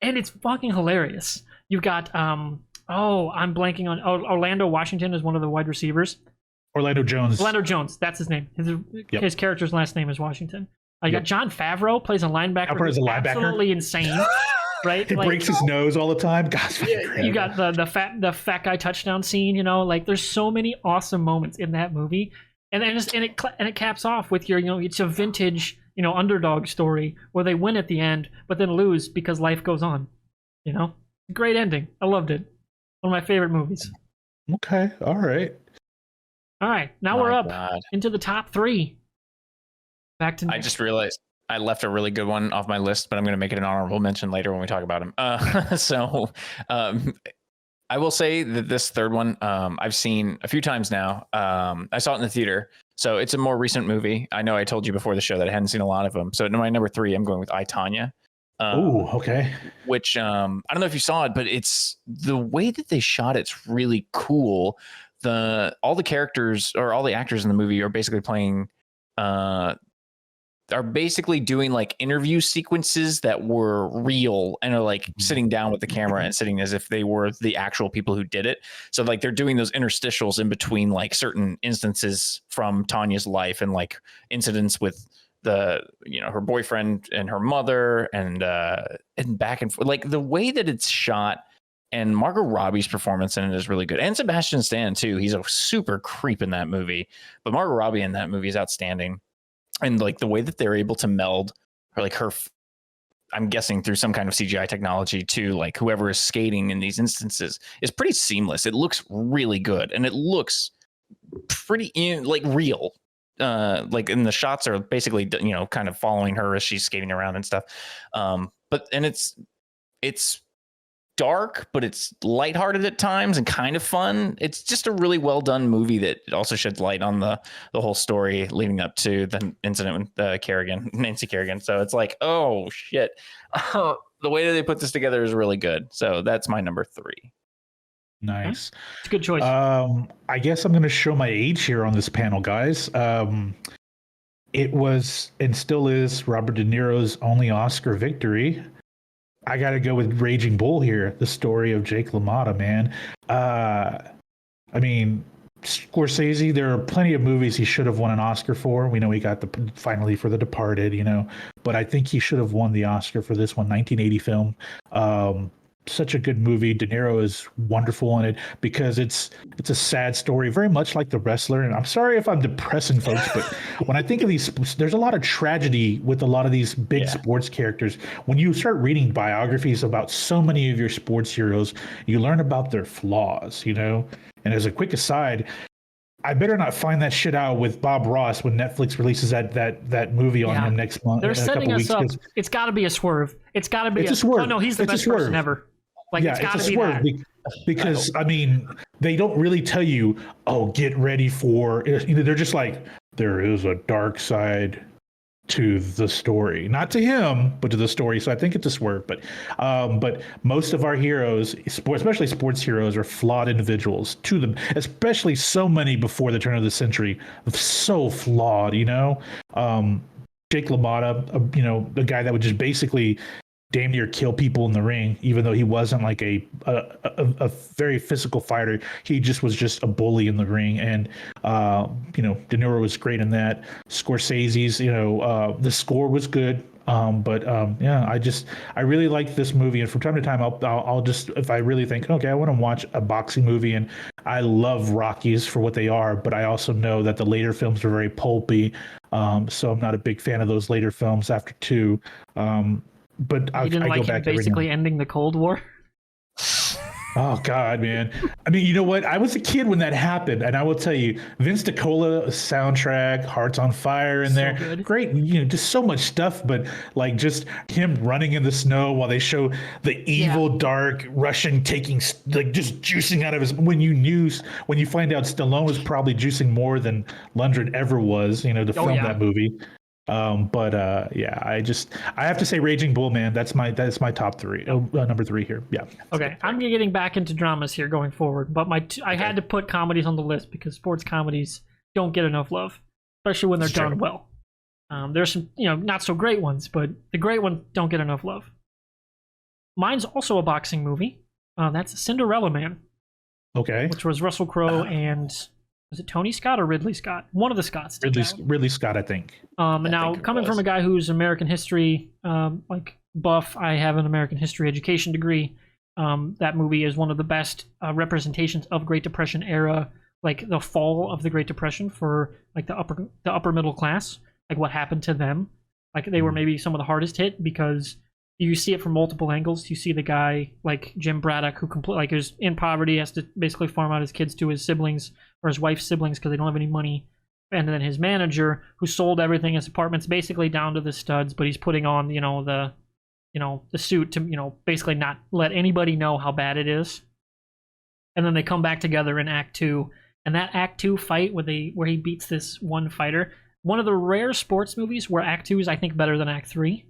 and it's fucking hilarious. You've got I'm blanking on Orlando Washington is one of the wide receivers. Orlando Jones, that's his name. His character's last name is Washington. You got John Favreau plays a linebacker. Absolutely insane. Right? He breaks his nose all the time. God's you got the fat guy touchdown scene, like there's so many awesome moments in that movie. And then it caps off with your, it's a vintage, underdog story where they win at the end, but then lose because life goes on. Great ending. I loved it. One of my favorite movies. Okay. All right. Now we're up into the top 3. Back to Nick. I just realized I left a really good one off my list, but I'm going to make it an honorable mention later when we talk about him. I will say that this third one, I've seen a few times now. I saw it in the theater, so it's a more recent movie. I know I told you before the show that I hadn't seen a lot of them. So my number 3, I'm going with I, Tonya. Okay. Which I don't know if you saw it, but it's the way that they shot it's really cool. All the characters or all the actors in the movie are basically playing are basically doing like interview sequences that were real and are like sitting down with the camera and sitting as if they were the actual people who did it. So like they're doing those interstitials in between like certain instances from Tanya's life and like incidents with her boyfriend and her mother and back and forth. Like the way that it's shot, and Margot Robbie's performance in it is really good. And Sebastian Stan too. He's a super creep in that movie, but Margot Robbie in that movie is outstanding. And like the way that they're able to meld I'm guessing through some kind of CGI technology to like whoever is skating in these instances is pretty seamless. It looks really good. And it looks pretty real. Like in the shots are basically, kind of following her as she's skating around and stuff. But it's dark, but it's lighthearted at times and kind of fun. It's just a really well done movie that also sheds light on the whole story leading up to the incident with Nancy Kerrigan. So it's like, oh shit, the way that they put this together is really good. So that's my number 3. Nice. It's a good choice. I guess I'm going to show my age here on this panel, guys. It was and still is Robert De Niro's only Oscar victory. I got to go with Raging Bull here, the story of Jake LaMotta, man. I mean, Scorsese, there are plenty of movies he should have won an Oscar for. We know he got finally for The Departed, but I think he should have won the Oscar for this one, 1980 film. Such a good movie. De Niro is wonderful in it because it's a sad story, very much like The Wrestler. And I'm sorry if I'm depressing folks, but when I think of these, there's a lot of tragedy with a lot of these big sports characters. When you start reading biographies about so many of your sports heroes, you learn about their flaws, And as a quick aside, I better not find that shit out with Bob Ross when Netflix releases that movie on him next month. They're setting us up. It's got to be a swerve. It's got to be a swerve. Oh no, he's the best person ever. Like, it's got to be that. Because I mean, they don't really tell you, get ready for. They're just like, there is a dark side to the story, not to him, but to the story. So I think it's a swerve. But most of our heroes, especially sports heroes, are flawed individuals. To them, especially so many before the turn of the century, so flawed. Jake LaMotta, the guy that would just basically damn near kill people in the ring, even though he wasn't like a very physical fighter. He was just a bully in the ring. And, De Niro was great in that. Scorsese's, the score was good. Yeah, I really like this movie, and from time to time, I'll just, if I really think, okay, I want to watch a boxing movie, and I love Rockies for what they are, but I also know that the later films are very pulpy, so I'm not a big fan of those later films after two. But You didn't I like go him back every now. basically ending the Cold War? Oh God, man! I mean, you know what? I was a kid when that happened, and I will tell you, Vince DiCola soundtrack, Hearts on Fire in there, good. great. You know, just so much stuff. But like, just him running in the snow while they show the evil, dark Russian taking, like, just juicing out of his. When you find out Stallone was probably juicing more than Lundgren ever was, you know, to film that movie. Yeah, I have to say Raging Bull, man. That's my top three. Number three here. Yeah. Okay, I'm getting back into dramas here going forward, but I had to put comedies on the list because sports comedies don't get enough love, especially when they're done well. There's some, not so great ones, but the great ones don't get enough love. Mine's also a boxing movie. That's Cinderella Man. Okay. Which was Russell Crowe and was it Tony Scott or Ridley Scott? One of the Scotts. Ridley Scott, I think. Now, coming from a guy who's American history buff, I have an American history education degree. That movie is one of the best representations of Great Depression era, like the fall of the Great Depression for like the upper middle class, like what happened to them. Like they were maybe some of the hardest hit because you see it from multiple angles. You see the guy like Jim Braddock who is in poverty, has to basically farm out his kids to his siblings or his wife's siblings because they don't have any money. And then his manager who sold everything, his apartment's basically down to the studs, but he's putting on, the suit to, basically not let anybody know how bad it is. And then they come back together in Act 2. And that Act 2 fight where he beats this one fighter, one of the rare sports movies where Act 2 is, I think, better than Act 3.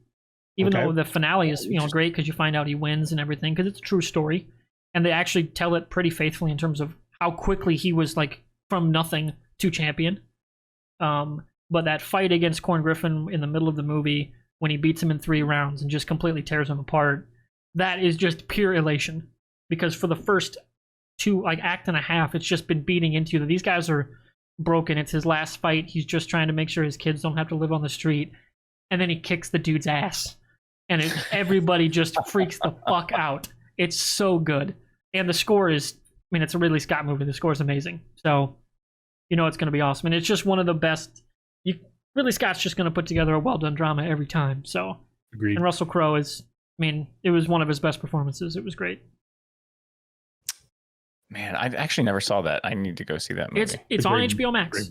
Even though the finale is, great because you find out he wins and everything because it's a true story. And they actually tell it pretty faithfully in terms of how quickly he was like from nothing to champion. But that fight against Corn Griffin in the middle of the movie when he beats him in 3 rounds and just completely tears him apart, that is just pure elation. Because for the first act and a half, it's just been beating into you. These guys are broken. It's his last fight. He's just trying to make sure his kids don't have to live on the street. And then he kicks the dude's ass. And everybody just freaks the fuck out. It's so good. And the score is, it's a Ridley Scott movie. The score is amazing. So, it's going to be awesome. And it's just one of the best. Ridley Scott's just going to put together a well-done drama every time. So, agreed. And Russell Crowe is, it was one of his best performances. It was great. Man, I actually never saw that. I need to go see that movie. It's on HBO Max.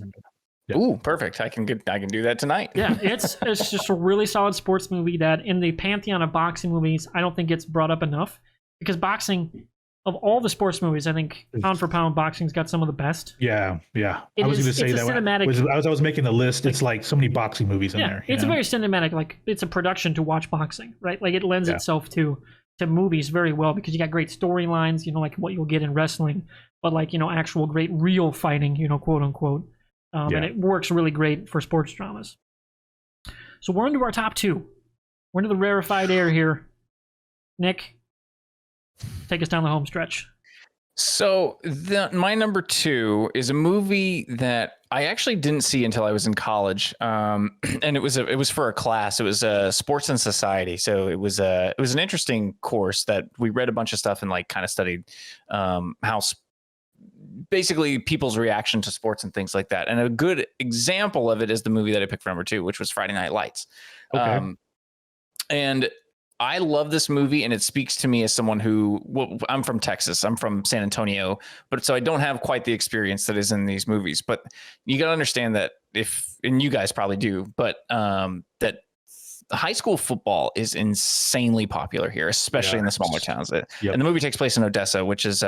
Yeah. Ooh, perfect. I can do that tonight. Yeah, it's just a really solid sports movie that in the pantheon of boxing movies, I don't think gets brought up enough because boxing, of all the sports movies, I think pound for pound boxing's got some of the best. Yeah. I was going to say that cinematic, as I was making the list, it's like so many boxing movies in there. It's a very cinematic, like it's a production to watch boxing, right? Like it lends itself to movies very well because you got great storylines, like what you'll get in wrestling, but like, actual great real fighting, quote unquote. And it works really great for sports dramas. So we're into our top 2. We're into the rarefied air here. Nick, take us down the home stretch. So my number 2 is a movie that I actually didn't see until I was in college, and it was for a class. It was Sports and Society. So it was an interesting course that we read a bunch of stuff and like kind of studied how basically people's reaction to sports and things like that. And a good example of it is the movie that I picked for number 2, which was Friday Night Lights. Okay. And I love this movie, and it speaks to me as someone I'm from Texas. I'm from San Antonio, but so I don't have quite the experience that is in these movies. But you got to understand that and you guys probably do, but that high school football is insanely popular here, especially in the smaller towns. And the movie takes place in Odessa, which is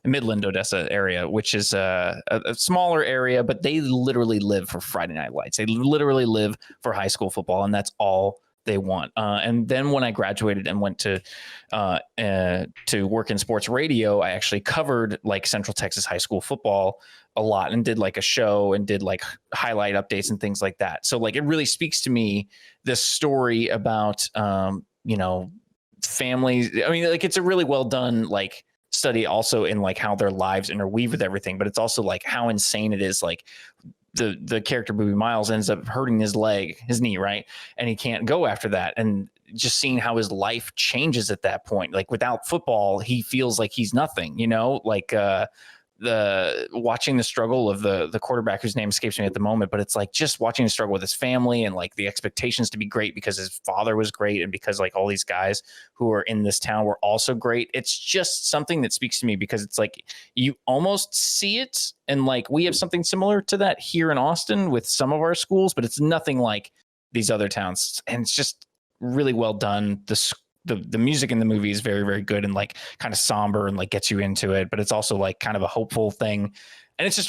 Midland, Odessa area, which is a smaller area, but they literally live for Friday Night Lights. They literally live for high school football, and that's all they want. And then when I graduated and went to work in sports radio, I actually covered like Central Texas high school football a lot and did like a show and did like highlight updates and things like that. So like it really speaks to me, this story about families. Like it's a really well done like study also in like how their lives interweave with everything, but it's also like how insane it is, like the character Booby Miles ends up hurting his knee, right? And he can't go after that. And just seeing how his life changes at that point, like without football, he feels like he's nothing, like the watching the struggle of the quarterback whose name escapes me at the moment, but it's like just watching the struggle with his family and like the expectations to be great because his father was great and because like all these guys who are in this town were also great. It's just something that speaks to me because it's like you almost see it, and like we have something similar to that here in Austin with some of our schools, but it's nothing like these other towns, and it's just really well done. The music in the movie is very, very good and like kind of somber and like gets you into it, but it's also like kind of a hopeful thing. And it's just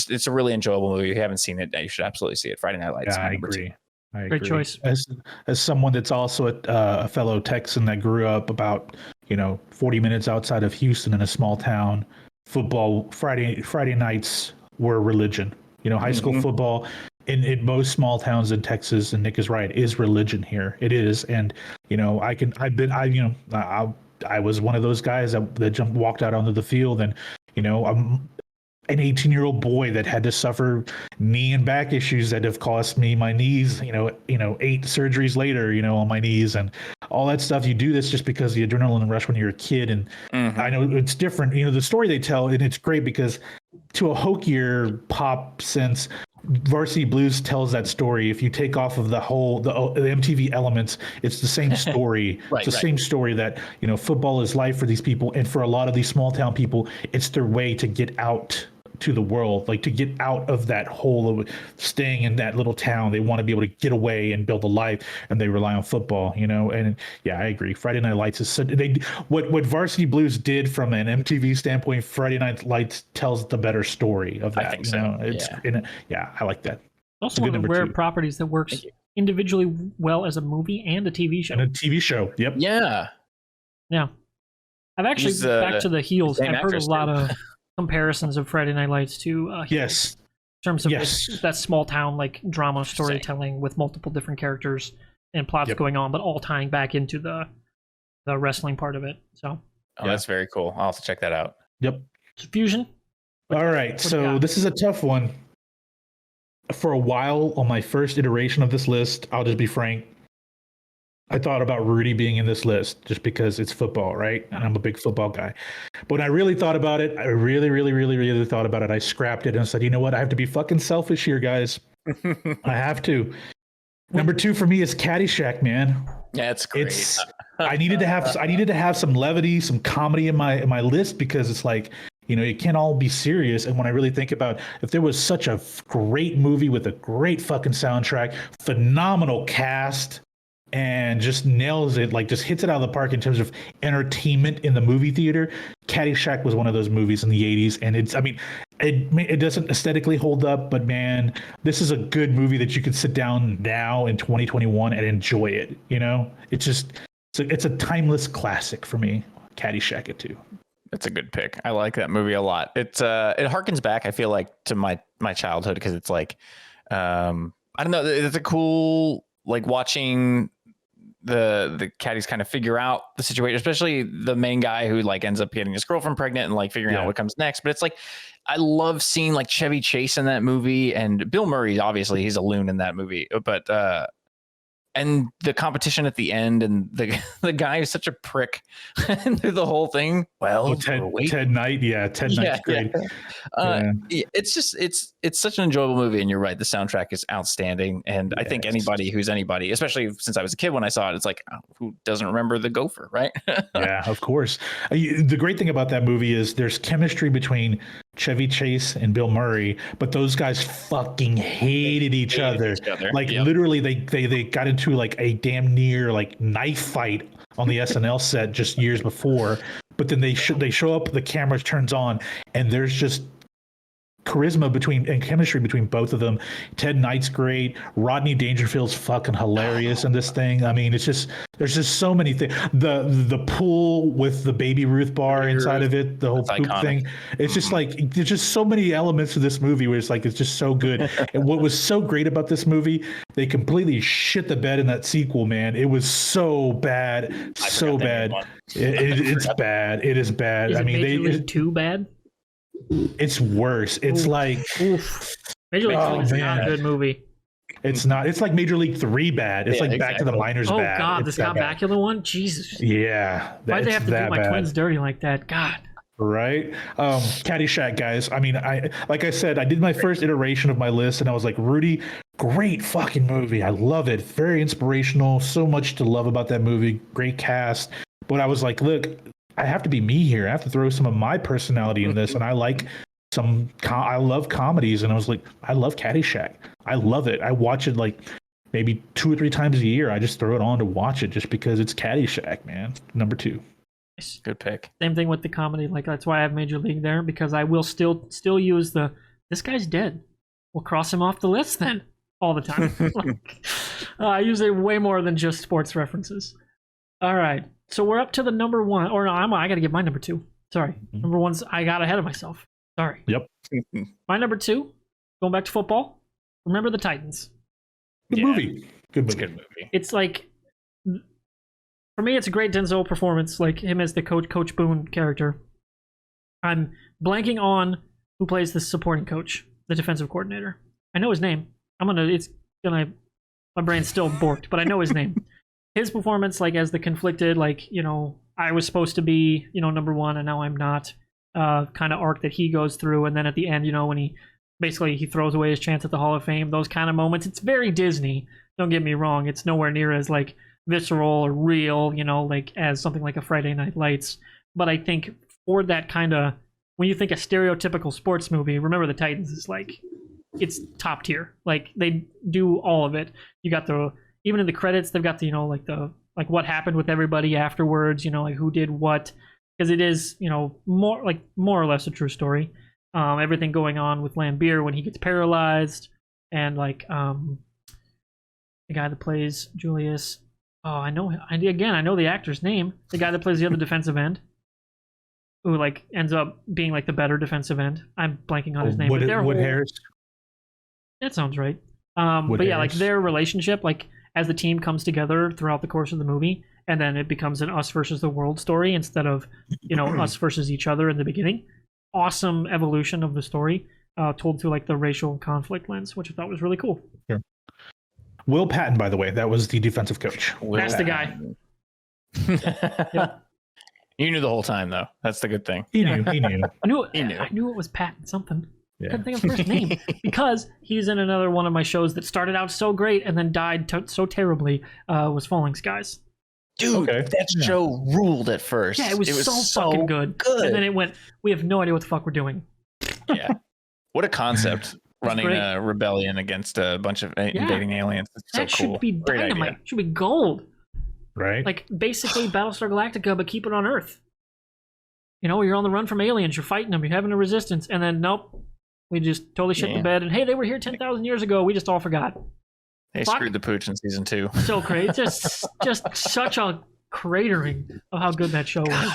it's a really enjoyable movie. If you haven't seen it, you should absolutely see it. Friday Night Lights. Yeah, I agree. Great choice. As someone that's also a fellow Texan that grew up about 40 minutes outside of Houston in a small town, football Friday nights were religion. High school football in most small towns in Texas, and Nick is right, is religion here. It is, and I was one of those guys that walked out onto the field, and I'm an 18-year-old boy that had to suffer knee and back issues that have cost me my knees, 8 surgeries later, on my knees and all that stuff. You do this just because the adrenaline rush when you're a kid. And I know it's different, the story they tell, and it's great because to a hokier pop sense, Varsity Blues tells that story. If you take off of the MTV elements, it's the same story. It's the same story that, football is life for these people. And for a lot of these small town people, it's their way to get out to the world, like to get out of that hole of staying in that little town. They want to be able to get away and build a life, and they rely on football, and yeah, I agree. Friday Night Lights is what Varsity Blues did from an MTV standpoint. Friday Night Lights tells the better story of that. I think so. I like that. Also one of the rare properties that works individually well as a movie and a TV show. And a TV show. Yep. Yeah. I've actually back to the heels. I've heard a lot of comparisons of Friday Night Lights to yes, in terms of that small town like drama storytelling with multiple different characters and plots going on, but all tying back into the wrestling part of it. So that's very cool. I'll have to check that out. Yep. Fusion. All right, so this is a tough one. For a while on my first iteration of this list, I'll just be frank, I thought about Rudy being in this list just because it's football, right? And I'm a big football guy. But when I really thought about it, I really, really, really, really thought about it. I scrapped it and said, you know what? I have to be fucking selfish here, guys. I have to. Number 2 for me is Caddyshack, man. Yeah, it's great. I needed to have some levity, some comedy in my list because it's like, it can't all be serious. And when I really think about if there was such a great movie with a great fucking soundtrack, phenomenal cast, and just nails it, like just hits it out of the park in terms of entertainment in the movie theater, Caddyshack was one of those movies in the 80s. And it doesn't aesthetically hold up, but man, this is a good movie that you could sit down now in 2021 and enjoy it. It's a timeless classic for me. Caddyshack it too. It's a good pick. I like that movie a lot. It harkens back, I feel like, to my childhood because it's like, I don't know, it's a cool, like watching the caddies kind of figure out the situation, especially the main guy who like ends up getting his girlfriend pregnant and like figuring out what comes next. But it's like, I love seeing like Chevy Chase in that movie, and Bill Murray, obviously he's a loon in that movie, but and the competition at the end, and the guy is such a prick through the whole thing. Well, Ted Knight, Ted Knight's great. It's just it's such an enjoyable movie, and you're right, the soundtrack is outstanding. And I think anybody, especially since I was a kid when I saw it, it's like, who doesn't remember the Gopher, right? Yeah, of course. The great thing about that movie is there's chemistry between Chevy Chase and Bill Murray, but those guys fucking hated each other. Like literally, they got into like a damn near like knife fight on the SNL set just years before. But then they show up, the camera turns on, and there's just charisma and chemistry between both of them. Ted Knight's great. Rodney Dangerfield's fucking hilarious in this thing. I mean, there's just so many things. The pool with the Baby Ruth bar inside of it, the whole poop thing. It's just like, there's just so many elements of this movie where it's like, it's just so good. And what was so great about this movie, they completely shit the bed in that sequel, man. It was so bad. So bad. It's bad. It is bad. I mean, too bad. It's worse. It's like Major League Oh, Two is not man. a good movie. It's not. It's like Major League 3 bad. It's Yeah, like Back to the exactly. Minors Oh bad. God, the It's that Scott bad. Bakula one. Jesus. Yeah. Why'd they it's have to do that my bad. twins dirty like that? God. Right. Caddyshack, guys. I mean, like I said, I did my first iteration of my list, and I was like, Rudy, great fucking movie. I love it. Very inspirational. So much to love about that movie. Great cast. But I was like, look, I have to be me here. I have to throw some of my personality in this, and I like I love comedies, and I was like, I love Caddyshack. I love it. I watch it like maybe 2 or 3 times a year. I just throw it on to watch it just because it's Caddyshack, man. Number 2. Good pick. Same thing with the comedy. Like that's why I have Major League there, because I will still use this guy's dead. We'll cross him off the list then all the time. I use it way more than just sports references. All right, so we're up to the number 1. Or no, I got to give my number 2. Sorry, number 1's I got ahead of myself. Sorry. Yep. My number 2, going back to football. Remember the Titans. Good movie. Good It's a movie. good movie. It's like, for me, it's a great Denzel performance, like him as the Coach Boone character. I'm blanking on who plays the supporting coach, the defensive coordinator. I know his name. My brain's still borked, but I know his name. His performance, like as the conflicted, like, I was supposed to be, number 1 and now I'm not, kind of arc that he goes through. And then at the end, when he throws away his chance at the Hall of Fame, those kind of moments. It's very Disney. Don't get me wrong. It's nowhere near as like visceral or real, like as something like a Friday Night Lights. But I think for that kind of, when you think a stereotypical sports movie, Remember the Titans is like, it's top tier. Like they do all of it. You got even in the credits, they've got the, like what happened with everybody afterwards, like who did what, because it is, more or less a true story. Everything going on with Lambeer when he gets paralyzed, and like the guy that plays Julius. Oh, I know the actor's name. The guy that plays the other defensive end, who like ends up being like the better defensive end. I'm blanking on his name. Wood Harris. That sounds right. But yeah, like Harris. their relationship, like as the team comes together throughout the course of the movie, and then it becomes an us versus the world story instead of us versus each other in the beginning. Awesome evolution of the story, told through like the racial conflict lens, which I thought was really cool. Sure. Will Patton, by the way, that was the defensive coach. That's the guy. Yep. You knew the whole time, though. That's the good thing. He knew. He knew. I knew it. He knew. I knew it was Patton something. Yeah. Couldn't think of his first name because he's in another one of my shows that started out so great and then died so terribly. Was Falling Skies. Dude, Okay. that show ruled at first. Yeah, it was so fucking good. And then it went, we have no idea what the fuck we're doing. Yeah. What a concept. Running great. a rebellion against a bunch of invading aliens. It's That so cool. should be Great dynamite. idea. Should be gold. Right. Like basically Battlestar Galactica, but keep it on Earth. You're on the run from aliens. You're fighting them. You're having a resistance. And then, nope. We just totally shit the bed. And hey, they were here 10,000 years ago. We just all forgot. They Fuck. screwed the pooch in season 2. So great. Just such a cratering of how good that show was.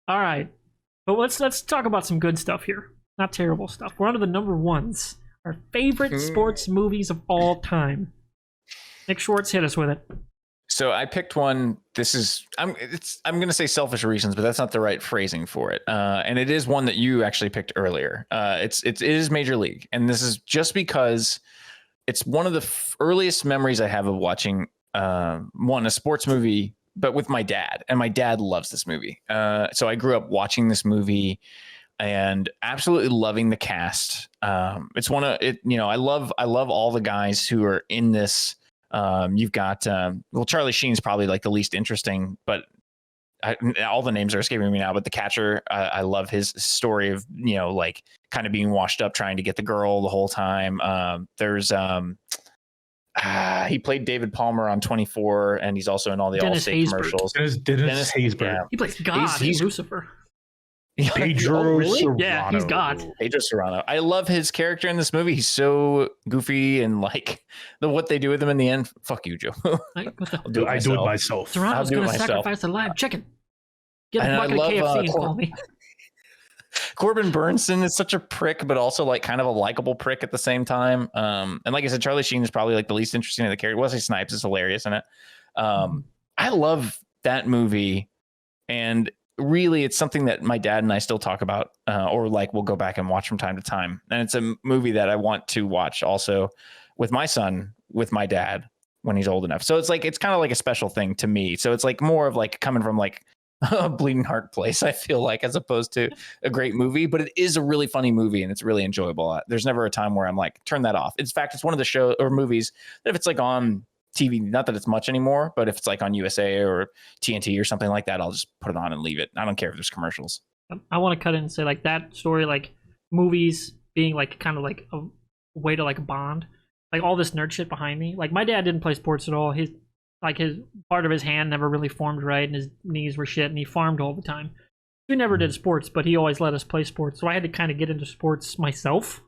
All right. But let's talk about some good stuff here. Not terrible stuff. We're on to the number 1s. Our favorite sports movies of all time. Nick Schwartz, hit us with it. So I picked one. I'm going to say selfish reasons, but that's not the right phrasing for it. And it is one that you actually picked earlier. It is Major League, and this is just because it's one of the earliest memories I have of watching a sports movie, but with my dad, and my dad loves this movie. So I grew up watching this movie and absolutely loving the cast. It's one of it. I love all the guys who are in this. You've got Charlie Sheen's probably like the least interesting, but all the names are escaping me now. But the catcher, I love his story of like kind of being washed up trying to get the girl the whole time. There's he played David Palmer on 24, and he's also in all the Dennis Allstate Haysbert. commercials. Dennis Haysbert. Yeah. He plays God He's- in Lucifer. Pedro Oh, really? Serrano. Yeah, he's God. Pedro Serrano. I love his character in this movie. He's so goofy, and like what they do with him in the end. Fuck you, Joe. Like, what the? I'll do it I do it myself. myself. Serrano's I'll do it going to myself. sacrifice a live chicken. Get a And I bucket of love, KFC and Cor- call me. Corbin Burnson is such a prick, but also like kind of a likable prick at the same time. And like I said, Charlie Sheen is probably like the least interesting of the character. Wesley Snipes is hilarious in it. I love that movie, and really, it's something that my dad and I still talk about, or like we'll go back and watch from time to time. And it's a movie that I want to watch also with my son, with my dad when he's old enough. So it's like, it's kind of like a special thing to me. So it's like more of like coming from like a bleeding heart place, I feel like, as opposed to a great movie. But it is a really funny movie and it's really enjoyable. There's never a time where I'm like, turn that off. In fact, it's one of the show or movies that if it's like on TV, not that it's much anymore, but if it's like on USA or TNT or something like that, I'll just put it on and leave it. I don't care if there's commercials. I want to cut in and say like that story, like movies being like kind of like a way to like bond, like all this nerd shit behind me. Like my dad didn't play sports at all. His part of his hand never really formed right, and his knees were shit, and he farmed all the time. We never did sports, but he always let us play sports. So I had to kind of get into sports myself,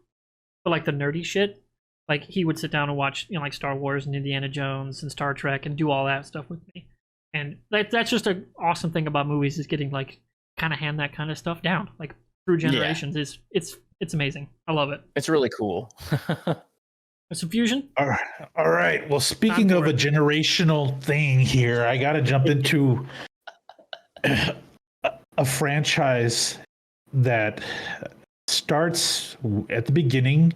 but like the nerdy shit. Like he would sit down and watch, like Star Wars and Indiana Jones and Star Trek and do all that stuff with me. And that's just an awesome thing about movies, is getting like kind of hand that kind of stuff down, like through generations. Yeah. It's amazing. I love it. It's really cool. Some fusion. All right. Well, speaking of a generational thing here, I got to jump into a franchise that starts at the beginning.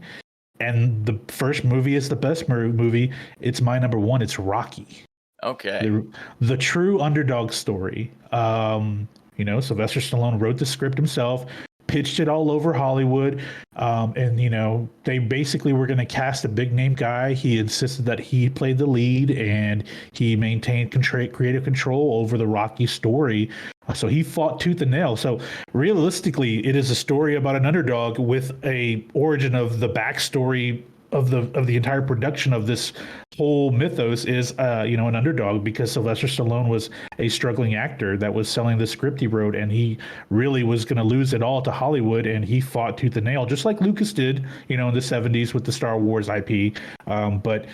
And the first movie is the best movie. It's my number one. It's Rocky. Okay. The true underdog story. Sylvester Stallone wrote the script himself, pitched it all over Hollywood. And they basically were going to cast a big name guy. He insisted that he played the lead, and he maintained creative control over the Rocky story. So he fought tooth and nail. So realistically, it is a story about an underdog with a origin of the backstory of the entire production of this whole mythos is an underdog, because Sylvester Stallone was a struggling actor that was selling the script he wrote, and he really was going to lose it all to Hollywood, and he fought tooth and nail, just like Lucas did, in the 70s with the Star Wars IP. But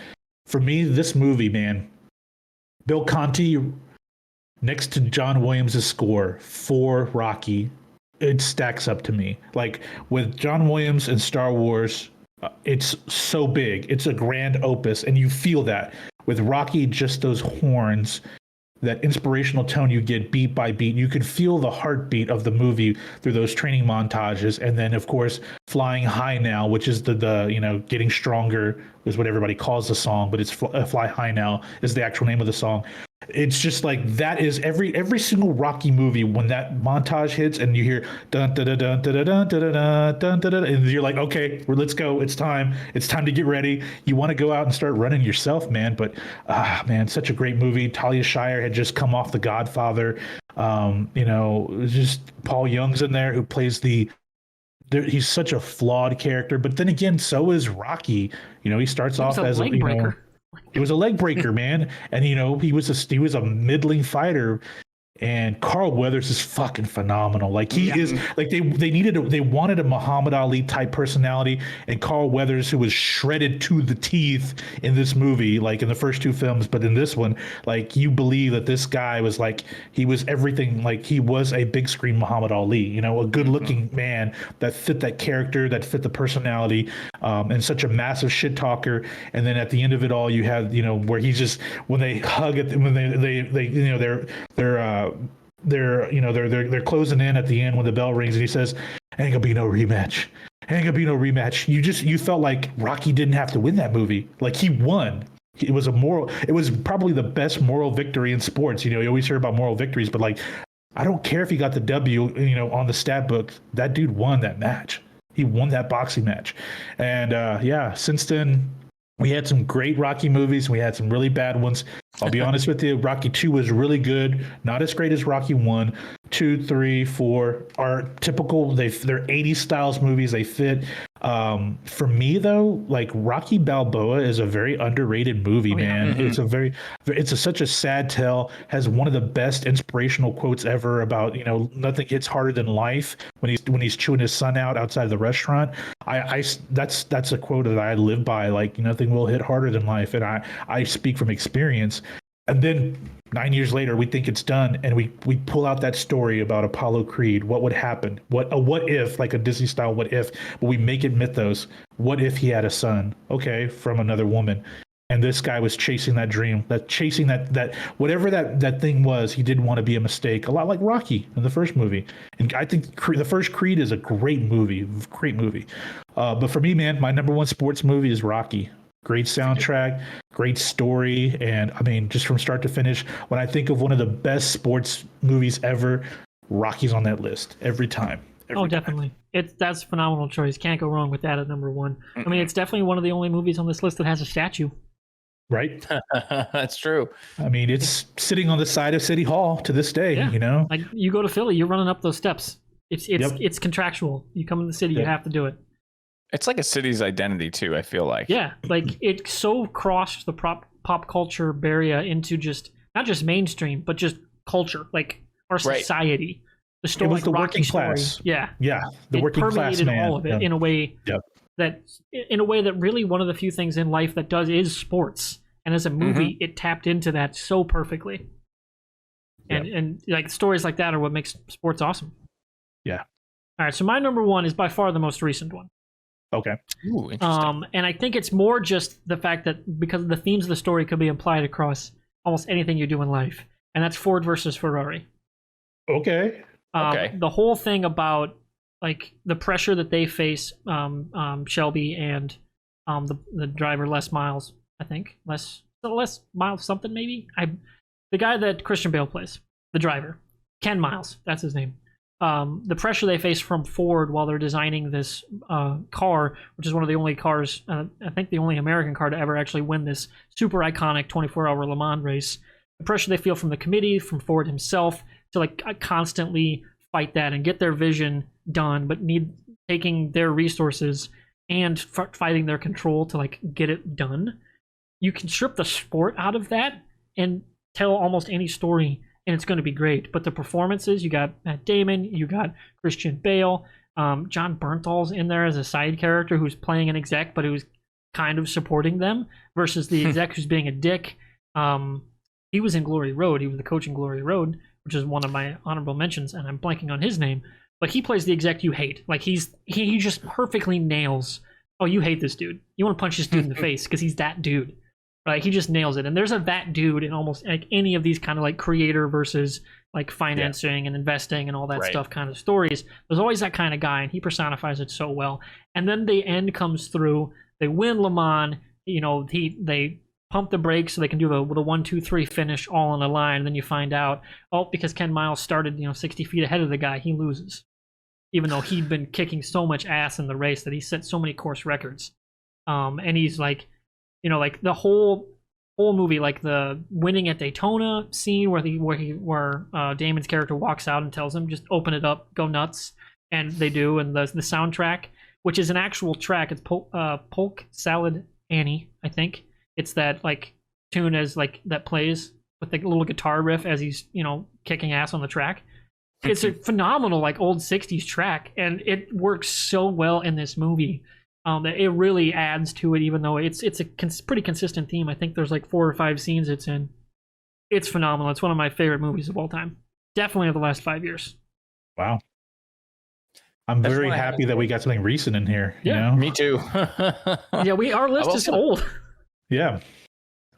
for me, this movie, man, Bill Conti next to John Williams' score for Rocky, it stacks up to me. Like with John Williams and Star Wars, it's so big. It's a grand opus, and you feel that. With Rocky, just those horns, that inspirational tone you get beat by beat. You can feel the heartbeat of the movie through those training montages. And then, of course, Flying High Now, which is the Getting Stronger is what everybody calls the song, but it's Fly High Now is the actual name of the song. It's just like that is every single Rocky movie, when that montage hits and you hear dun dun dun dun dun dun dun dun dun dun, and you're like, okay, let's go. It's time to get ready. You want to go out and start running yourself, man. But man, such a great movie. Talia Shire had just come off The Godfather. Just Paul Young's in there, who plays he's such a flawed character, but then again, so is Rocky. He starts off as a leg breaker. It was a leg breaker, man. And he was a middling fighter. And Carl Weathers is fucking phenomenal. Like he is like they wanted a Muhammad Ali type personality, and Carl Weathers, who was shredded to the teeth in this movie, like in the first two films, but in this one, like you believe that this guy was like, he was everything. Like he was a big screen Muhammad Ali, a good looking man that fit that character, that fit the personality, and such a massive shit talker. And then at the end of it all, you have where he's just, when they hug it, when they're closing in at the end when the bell rings, and he says, "Ain't gonna be no rematch. Ain't gonna be no rematch." You felt like Rocky didn't have to win that movie. Like he won. It was probably the best moral victory in sports. You always hear about moral victories, but like, I don't care if he got the W, on the stat book. That dude won that match. He won that boxing match. And since then, we had some great Rocky movies. We had some really bad ones. I'll be honest with you. Rocky 2 was really good. Not as great as Rocky 1. 2, 3, 4 are typical. They're 80s styles movies. They fit. For me, though, like Rocky Balboa is a very underrated movie, man. Mm-hmm. It's such a sad tale. Has one of the best inspirational quotes ever about, nothing hits harder than life when he's chewing his son out outside of the restaurant. That's a quote that I live by. Like, nothing will hit harder than life, and I speak from experience. And then 9 years later, we think it's done, and we pull out that story about Apollo Creed. What would happen? What if, like a Disney style what if, but we make it mythos. What if he had a son? Okay, from another woman. And this guy was chasing that dream, chasing that whatever that thing was. He didn't want to be a mistake. A lot like Rocky in the first movie. And I think the first Creed is a great movie. But for me, man, my number one sports movie is Rocky. Great soundtrack, great story, and I mean, just from start to finish. When I think of one of the best sports movies ever, Rocky's on that list every time. Definitely. That's a phenomenal choice. Can't go wrong with that at number one. I mean, it's definitely one of the only movies on this list that has a statue. Right? That's true. I mean, it's sitting on the side of City Hall to this day, Yeah. you know? Like, you go to Philly, you're running up those steps. It's contractual. You come in the city, you have to do it. It's like a city's identity too, I feel like. Yeah, like it so crossed the pop culture barrier into just not just mainstream, but just culture, like our society. The story, it was the Rocky working story. class. Yeah, the working class man. All of it in a way that really one of the few things in life that does is sports. And as a movie, it tapped into that so perfectly. And like stories like that are what makes sports awesome. Yeah. All right, so my number one is by far the most recent one. Okay. Ooh, interesting. And I think it's more just the fact that because the themes of the story could be applied across almost anything you do in life, and that's Ford versus Ferrari. Okay. The whole thing about like the pressure that they face, Shelby and the driver Les Miles, I think Les Miles something maybe. The guy that Christian Bale plays, the driver, Ken Miles, that's his name. The pressure they face from Ford while they're designing this car, which is one of the only cars, I think the only American car to ever actually win this super iconic 24-hour Le Mans race. The pressure they feel from the committee, from Ford himself, to like constantly fight that and get their vision done, but taking their resources and fighting their control to like get it done. You can strip the sport out of that and tell almost any story, and it's going to be great. But the performances, you got Matt Damon, you got Christian Bale, John Bernthal's in there as a side character who's playing an exec, but who's kind of supporting them, versus the exec who's being a dick. He was in Glory Road. He was the coach in Glory Road, which is one of my honorable mentions, and I'm blanking on his name. But he plays the exec you hate. Like he just perfectly nails. Oh, you hate this dude. You want to punch this dude in the face because he's that dude. Right? He just nails it. And there's that dude in almost like any of these kind of like creator versus like financing and investing and all that stuff kind of stories. There's always that kind of guy, and he personifies it so well. And then the end comes through. They win Le Mans. You know, they pump the brakes so they can do the 1, 2, 3 finish all in a line. And then you find out, because Ken Miles started 60 feet ahead of the guy, he loses. Even though he'd been kicking so much ass in the race that he set so many course records. And he's like, like the whole movie, like the winning at Daytona scene where Damon's character walks out and tells him, just open it up, go nuts. And they do. And the soundtrack, which is an actual track, it's Polk Salad Annie, I think. It's that like tune as like that plays with the little guitar riff as he's, kicking ass on the track. It's a phenomenal like old 60s track, and it works so well in this movie that it really adds to it, even though it's a pretty consistent theme. I think there's like 4 or 5 scenes it's in. It's phenomenal. It's one of my favorite movies of all time. Definitely of the last 5 years. Wow. I'm very happy that we got something recent in here. Yeah, you know? Me too. Yeah, our list is old. Yeah.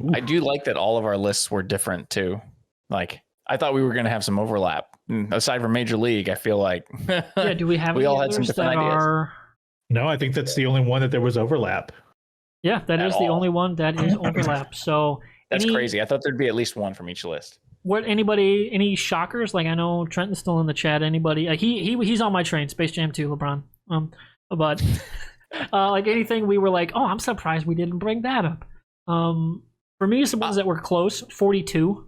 Ooh. I do like that all of our lists were different too. Like, I thought we were going to have some overlap. Aside from Major League, I feel like do we have we all had some different ideas. No, I think that's the only one that there was overlap. Yeah, that is the only one that is overlap. So that's crazy. I thought there'd be at least one from each list. Any shockers? Like, I know Trenton's still in the chat. Anybody? Like he's on my train. Space Jam 2, LeBron. But like anything we were like, oh, I'm surprised we didn't bring that up. For me, it's the ones that were close. 42.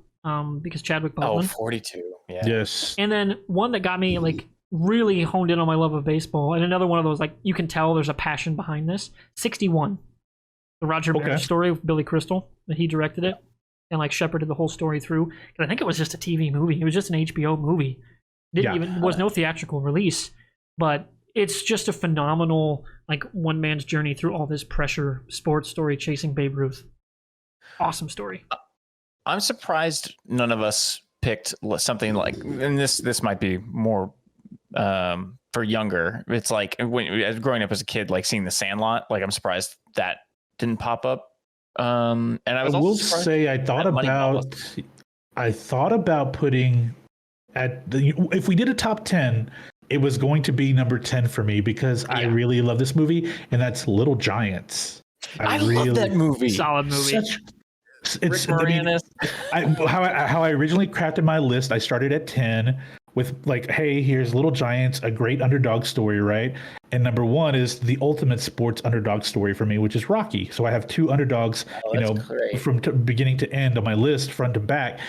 Because Chadwick Boseman. Oh, 42. Yeah. Yes. And then one that got me like really honed in on my love of baseball, and another one of those like you can tell there's a passion behind this. 61. The Roger Maris story with Billy Crystal, that he directed it and like shepherded the whole story through. And I think it was just a TV movie. It was just an HBO movie. Was no theatrical release, but it's just a phenomenal like one man's journey through all this pressure, sports story, chasing Babe Ruth. Awesome story. I'm surprised none of us picked something like, and this might be more for younger. It's like growing up as a kid, like seeing The Sandlot. Like, I'm surprised that didn't pop up. And I was will also surprised say I thought about putting if we did a top 10, it was going to be number 10 for me because I really love this movie, and that's Little Giants. I love that movie. Solid movie. Rick Moranis. How I originally crafted my list, I started at 10 with like, hey, here's Little Giants, a great underdog story, right? And number 1 is the ultimate sports underdog story for me, which is Rocky. So I have 2 underdogs, from beginning to end on my list, front to back.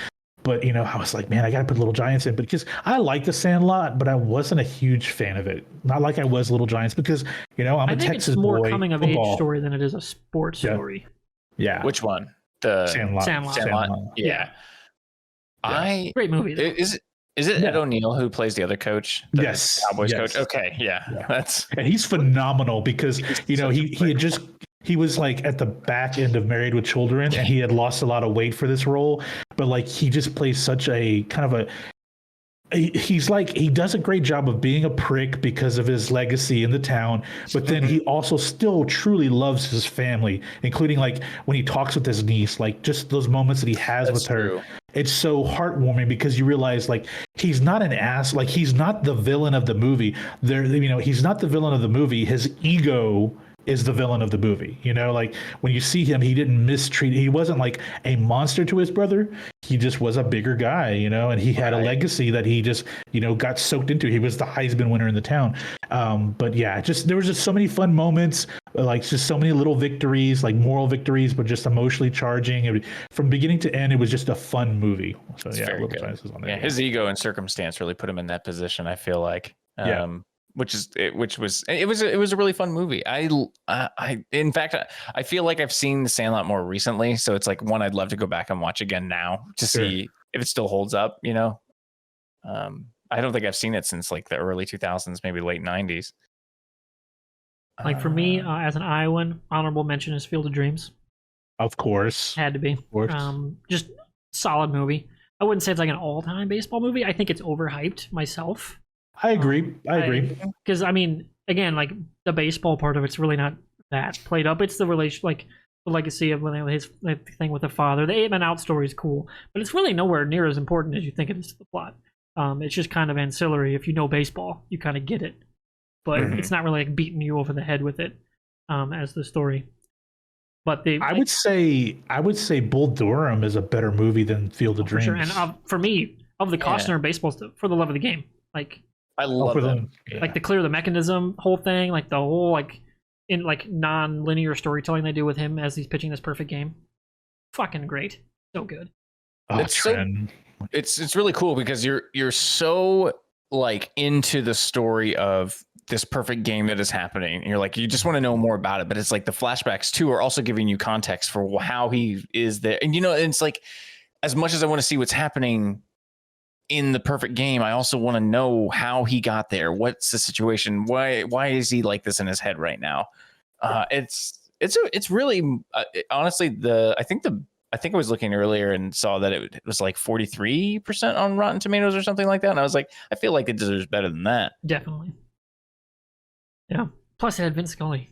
But, I was like, man, I got to put Little Giants in. But because I like The Sandlot, but I wasn't a huge fan of it. Not like I was Little Giants because, I'm a Texas boy. It's more coming of age story than it is a sports story. Yeah. Which one? The Sandlot. Yeah. Great movie. Is it Ed O'Neill who plays the other coach? The Cowboys coach? Okay, yeah. And he's phenomenal because, he was like at the back end of Married with Children, and he had lost a lot of weight for this role, but like he just plays such a kind of he does a great job of being a prick because of his legacy in the town, but then he also still truly loves his family, including like when he talks with his niece, like just those moments that he has with her. It's so heartwarming because you realize like he's not an ass, like he's not the villain of the movie. He's not the villain of the movie. His ego is the villain of the movie. Like when you see him, he didn't mistreat, he wasn't like a monster to his brother. He just was a bigger guy, and he had a legacy that he just, got soaked into. He was the Heisman winner in the town. But yeah, there was just so many fun moments, like just so many little victories, like moral victories, but just emotionally charging. From beginning to end, it was just a fun movie. So yeah, Little Giants is on there. Yeah, his ego and circumstance really put him in that position, I feel like. It was a really fun movie. In fact, I feel like I've seen The Sandlot more recently, so it's like one I'd love to go back and watch again now to see if it still holds up. I don't think I've seen it since like the early 2000s, maybe late 90s. Like for me, as an Iowan, honorable mention is Field of Dreams. Of course, had to be. Of course. Just solid movie. I wouldn't say it's like an all-time baseball movie. I think it's overhyped myself. I agree. Because I mean, again, like the baseball part of it's really not that played up. It's the relation, like the legacy of his thing with the father. The 8-Man Out story is cool, but it's really nowhere near as important as you think it is to the plot. It's just kind of ancillary. If you know baseball, you kind of get it, but it's not really like beating you over the head with it as the story. But I would say Bull Durham is a better movie than Field of Dreams. For sure. And for me, of the Costner baseball stuff, For the Love of the Game, like. I love them. Like the Clear the Mechanism whole thing, like the whole like in like non-linear storytelling they do with him as he's pitching this perfect game. Fucking great. So good. It's really cool because you're so like into the story of this perfect game that is happening. And you're like, you just want to know more about it, but it's like the flashbacks too are also giving you context for how he is there. And it's like as much as I want to see what's happening in the perfect game, I also want to know how he got there. What's the situation? Why is he like this in his head right now? It's really honestly I think I was looking earlier and saw that it was like 43% on Rotten Tomatoes or something like that, and I was like, I feel like it deserves better than that. Definitely. Yeah. Plus, it had Vince Scully.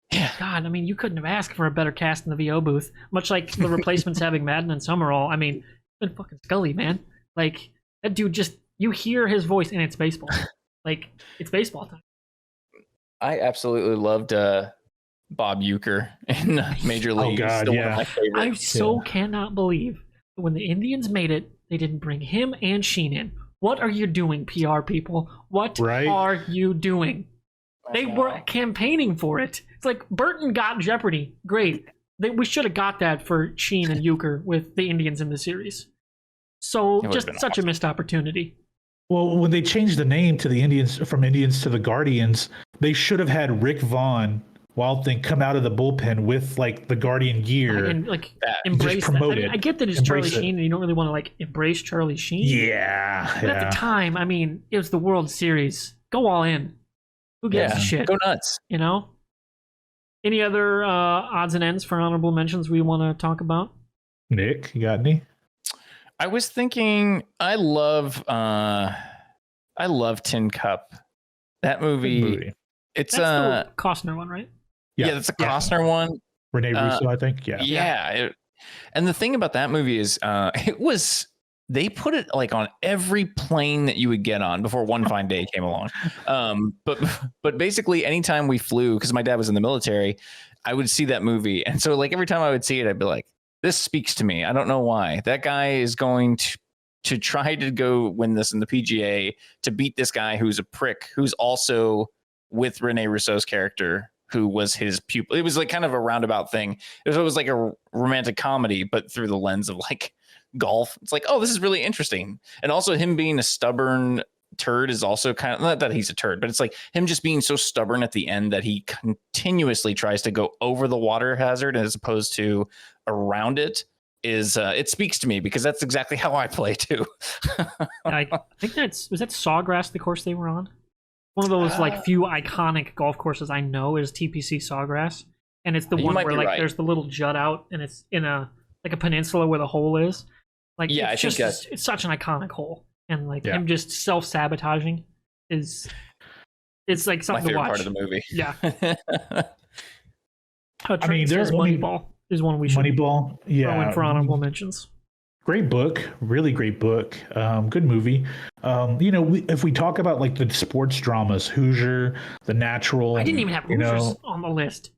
Yeah. God, I mean, you couldn't have asked for a better cast in the VO booth. Much like the replacements having Madden and Summerall. I mean, it's been fucking Scully, man. Like, that dude you hear his voice and it's baseball. Like, it's baseball time. I absolutely loved Bob Uecker in Major League. Oh, God, yeah. I cannot believe that when the Indians made it, they didn't bring him and Sheen in. What are you doing, PR people? What are you doing? They were campaigning for it. It's like Burton got Jeopardy. Great. We should have got that for Sheen and Uecker with the Indians in the series. So just such a missed opportunity. Well, when they changed the name to the Indians, from Indians to the Guardians, they should have had Rick Vaughn, Wild Thing, come out of the bullpen with like the Guardian gear and like embrace that. I mean, I get that it's Charlie Sheen, and you don't really want to like embrace Charlie Sheen. Yeah. But at the time, I mean, it was the World Series. Go all in. Who gives a shit? Go nuts. Any other odds and ends for honorable mentions we want to talk about? Nick, you got any? I was thinking, I love Tin Cup. That movie. It's that's the Costner one, right? Yeah, that's a Costner one. Rene Russo, I think. And the thing about that movie is they put it like on every plane that you would get on before One Fine Day came along. But basically anytime we flew, because my dad was in the military, I would see that movie. And so like every time I would see it, I'd be like, this speaks to me. I don't know why. That guy is going to try to go win this in the PGA to beat this guy who's a prick, who's also with Rene Russo's character, who was his pupil. It was like kind of a roundabout thing. It was like a romantic comedy, but through the lens of like golf. It's like, oh, this is really interesting. And also him being a stubborn turd is also kind of, not that he's a turd, but it's like him just being so stubborn at the end that he continuously tries to go over the water hazard as opposed to around it. Is it speaks to me because that's exactly how I play too. I think was that Sawgrass, the course they were on? One of those like few iconic golf courses I know is TPC Sawgrass, and it's the one where like there's the little jut out, and it's in a like a peninsula where the hole is. Like it's such an iconic hole, and like him just self-sabotaging it's like something to watch. Part of the movie. Yeah. I mean, there's Moneyball is one we should Moneyball, throw in for honorable mentions. Great book, really great book. Good movie. If we talk about like the sports dramas, Hoosier, The Natural. I didn't even have Hoosiers on the list.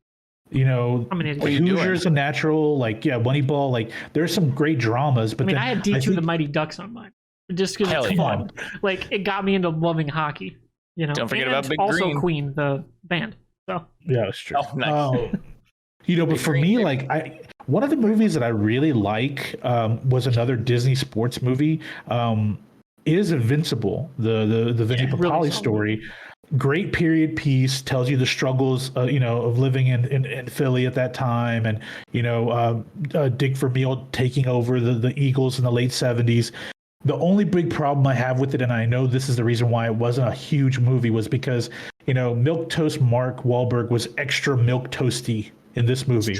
I'm an idiot. Hoosiers, A Natural, Moneyball. Like there's some great dramas. But I had D2 the Mighty Ducks on mine, just because it's fun. Like it got me into loving hockey. Don't forget about Big also Green. Queen, the band. So yeah, that's true. Oh, nice. But for me, one of the movies that I really like was another Disney sports movie. Is Invincible, the Vinny Papali story. Great period piece, tells you the struggles, of living in Philly at that time, and Dick Vermeil taking over the Eagles in the late 70s. The only big problem I have with it, and I know this is the reason why it wasn't a huge movie, was because Milquetoast Mark Wahlberg was extra milk toasty in this movie.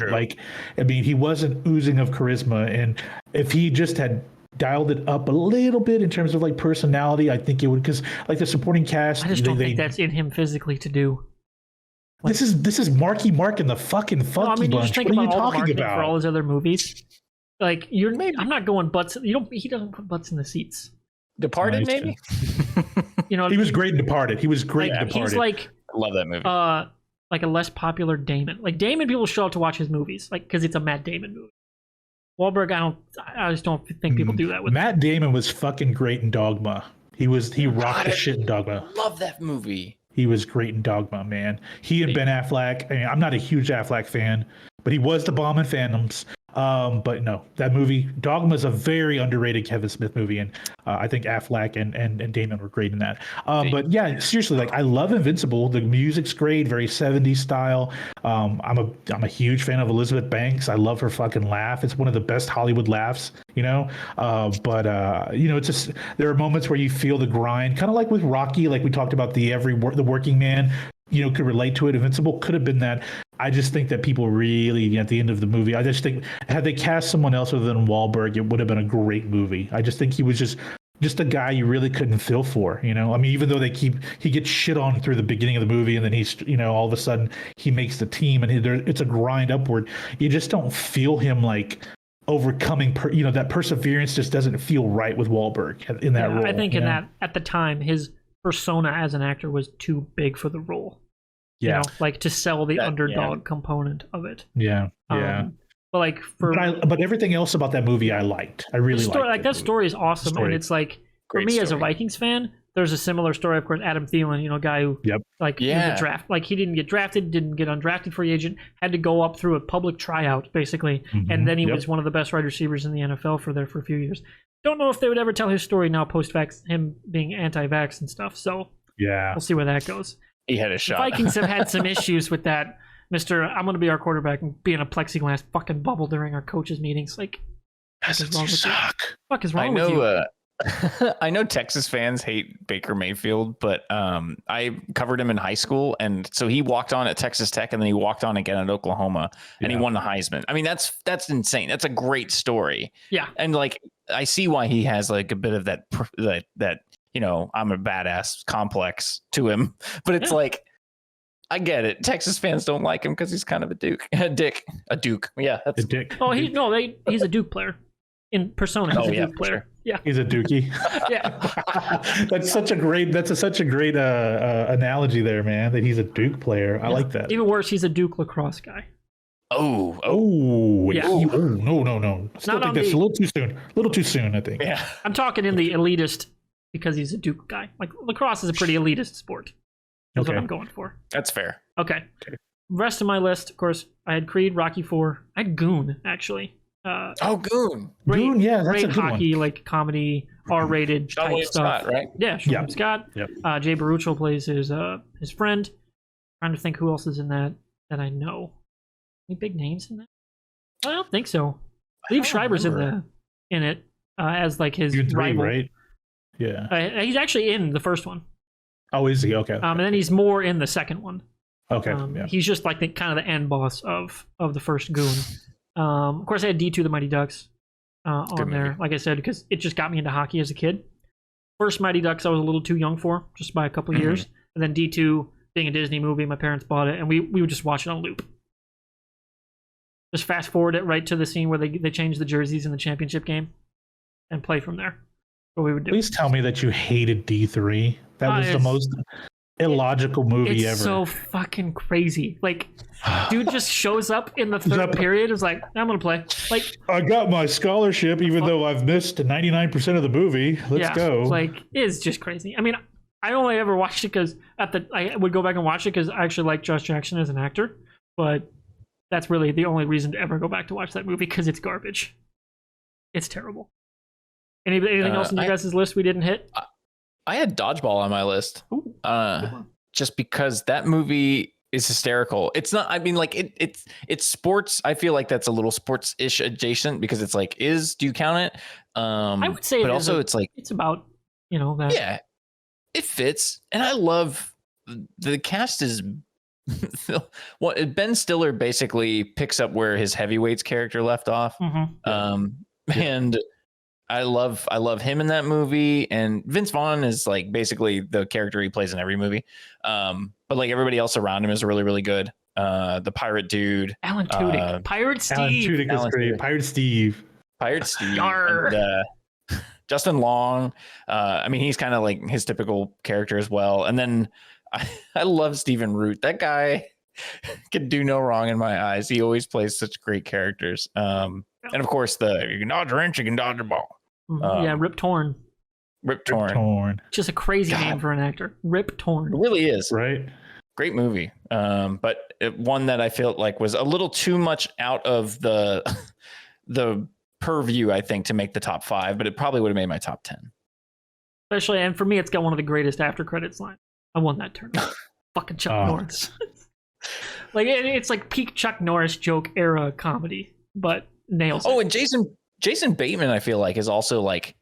He wasn't oozing of charisma, and if he just had dialed it up a little bit in terms of like personality, I think it would, because like the supporting cast, I just don't think that's in him physically to do. This is Marky Mark and the fucking Funky Bunch. Just think what are you about talking about? For all his other movies, like I'm not going butts. He doesn't put butts in the seats. Departed, maybe. He was great in Departed. He was great in Departed. He's like, I love that movie. Like a less popular Damon. Like Damon, people show up to watch his movies, like because it's a Matt Damon movie. Wahlberg, I just don't think people do that with Matt Damon was fucking great in Dogma. He rocked the shit in Dogma. Love that movie. He was great in Dogma, man. He and Ben Affleck. I mean, I'm not a huge Affleck fan, but he was the bomb in Phantoms. But no, that movie, Dogma, is a very underrated Kevin Smith movie, and I think Affleck and Damon were great in that. But yeah, seriously, like I love Invincible. The music's great, very 70s style. I'm a huge fan of Elizabeth Banks. I love her fucking laugh. It's one of the best Hollywood laughs, it's just there are moments where you feel the grind, kind of like with Rocky, like we talked about the working man. Could relate to it. Invincible could have been that. I just think that people really, at the end of the movie, I just think had they cast someone else other than Wahlberg, it would have been a great movie. I just think he was just a guy you really couldn't feel for, I mean, even though he gets shit on through the beginning of the movie, and then he's, all of a sudden he makes the team, and it's a grind upward. You just don't feel him like overcoming, that perseverance just doesn't feel right with Wahlberg in that role. I think that at the time, his persona as an actor was too big for the role. Yeah, like to sell the underdog component of it. Yeah. But but everything else about that movie I liked. I really liked. Like that story is awesome, and it's like for me as a Vikings fan, there's a similar story. Of course, Adam Thielen, guy who in the draft, like he didn't get drafted, didn't get undrafted free agent, had to go up through a public tryout basically, and then he was one of the best wide receivers in the NFL for a few years. Don't know if they would ever tell his story now post-vax, him being anti-vax and stuff. So we'll see where that goes. He had a shot. The Vikings have had some issues with that. I'm going to be our quarterback and be in a plexiglass fucking bubble during our coaches' meetings. Like, what is wrong with you? I know Texas fans hate Baker Mayfield, but I covered him in high school, and so he walked on at Texas Tech, and then he walked on again at Oklahoma, and he won the Heisman. I mean, that's insane. That's a great story. Yeah, and like I see why he has like a bit of that I'm a badass complex to him, but it's like I get it. Texas fans don't like him because he's kind of a duke, a duke. Yeah, that's The dick. Oh, he's a Duke player in Persona. He's a Duke player. Sure. Yeah, He's a dookie. yeah. That's such a great analogy there, man. That he's a Duke player. I like that. Even worse, he's a Duke lacrosse guy. Oh, Yeah. Oh, no. I still Not think on that's the- a little too soon. A little too soon, I think. yeah. I'm talking in the elitist because he's a Duke guy. Like lacrosse is a pretty elitist sport. That's what I'm going for. That's fair. Okay. Rest of my list, of course, I had Creed, Rocky IV. I had Goon, actually. Goon. Goon, yeah, that's great a good hockey, one. like comedy, R-rated Sean type William stuff. Scott, right? Yeah, Sean Yep. Scott. Yep. Jay Baruchel plays his friend. Trying to think who else is in that I know. Any big names in that? I don't think so. Liev Schreiber's in it as like his Goon 3, rival. right? Yeah. He's actually in the first one. Oh, is he? Okay. And then he's more in the second one. Okay. Yeah. He's just like the kind of the end boss of the first Goon. Of course, I had D2 the Mighty Ducks on there, movie. like I said, because it just got me into hockey as a kid. First Mighty Ducks I was a little too young for, just by a couple of years. And then D2 being a Disney movie, my parents bought it, and we would just watch it on loop. Just fast forward it right to the scene where they change the jerseys in the championship game and play from there. What we would do. Please tell me that you hated D3. That was the most illogical movie It's ever. so fucking crazy. Like, dude just shows up in the third period. Is like, I'm gonna play. Like, I got my scholarship, even though I've missed 99% of the movie. Let's go. Like, it's just crazy. I mean, I only ever watched it because I would go back and watch it because I actually like Josh Jackson as an actor. But that's really the only reason to ever go back to watch that movie because it's garbage. It's terrible. Anything else on your guys' list we didn't hit? I had Dodgeball on my list. Ooh, Just because that movie is hysterical. It's not, I mean, like it's sports. I feel like that's a little sports-ish adjacent because it's like, do you count it? I would say but also it's like, it's about, that. yeah, it fits. And I love the cast is Ben Stiller basically picks up where his heavyweights character left off. And I love him in that movie, and Vince Vaughn is like basically the character he plays in every movie. But like everybody else around him is really, really good. The pirate dude, Alan Tudyk, Pirate Steve. Alan Tudyk is great. Pirate Steve. Yarr. And, Justin Long. I mean, he's kind of like his typical character as well. And then I love Stephen Root. That guy can do no wrong in my eyes. He always plays such great characters. And of course, you can dodge a wrench, you can dodge a ball. Yeah, Rip Torn. Rip Torn. Just a crazy name for an actor. Rip Torn. It really is. Right. Great movie. But one that I felt like was a little too much out of the purview, I think, to make the top 5, but it probably would have made my top 10. Especially, and for me, it's got one of the greatest after credits lines. I won that tournament. Fucking Chuck Norris. Like it's like peak Chuck Norris joke era comedy, but nails it. Oh, and Jason Bateman, I feel like, is also like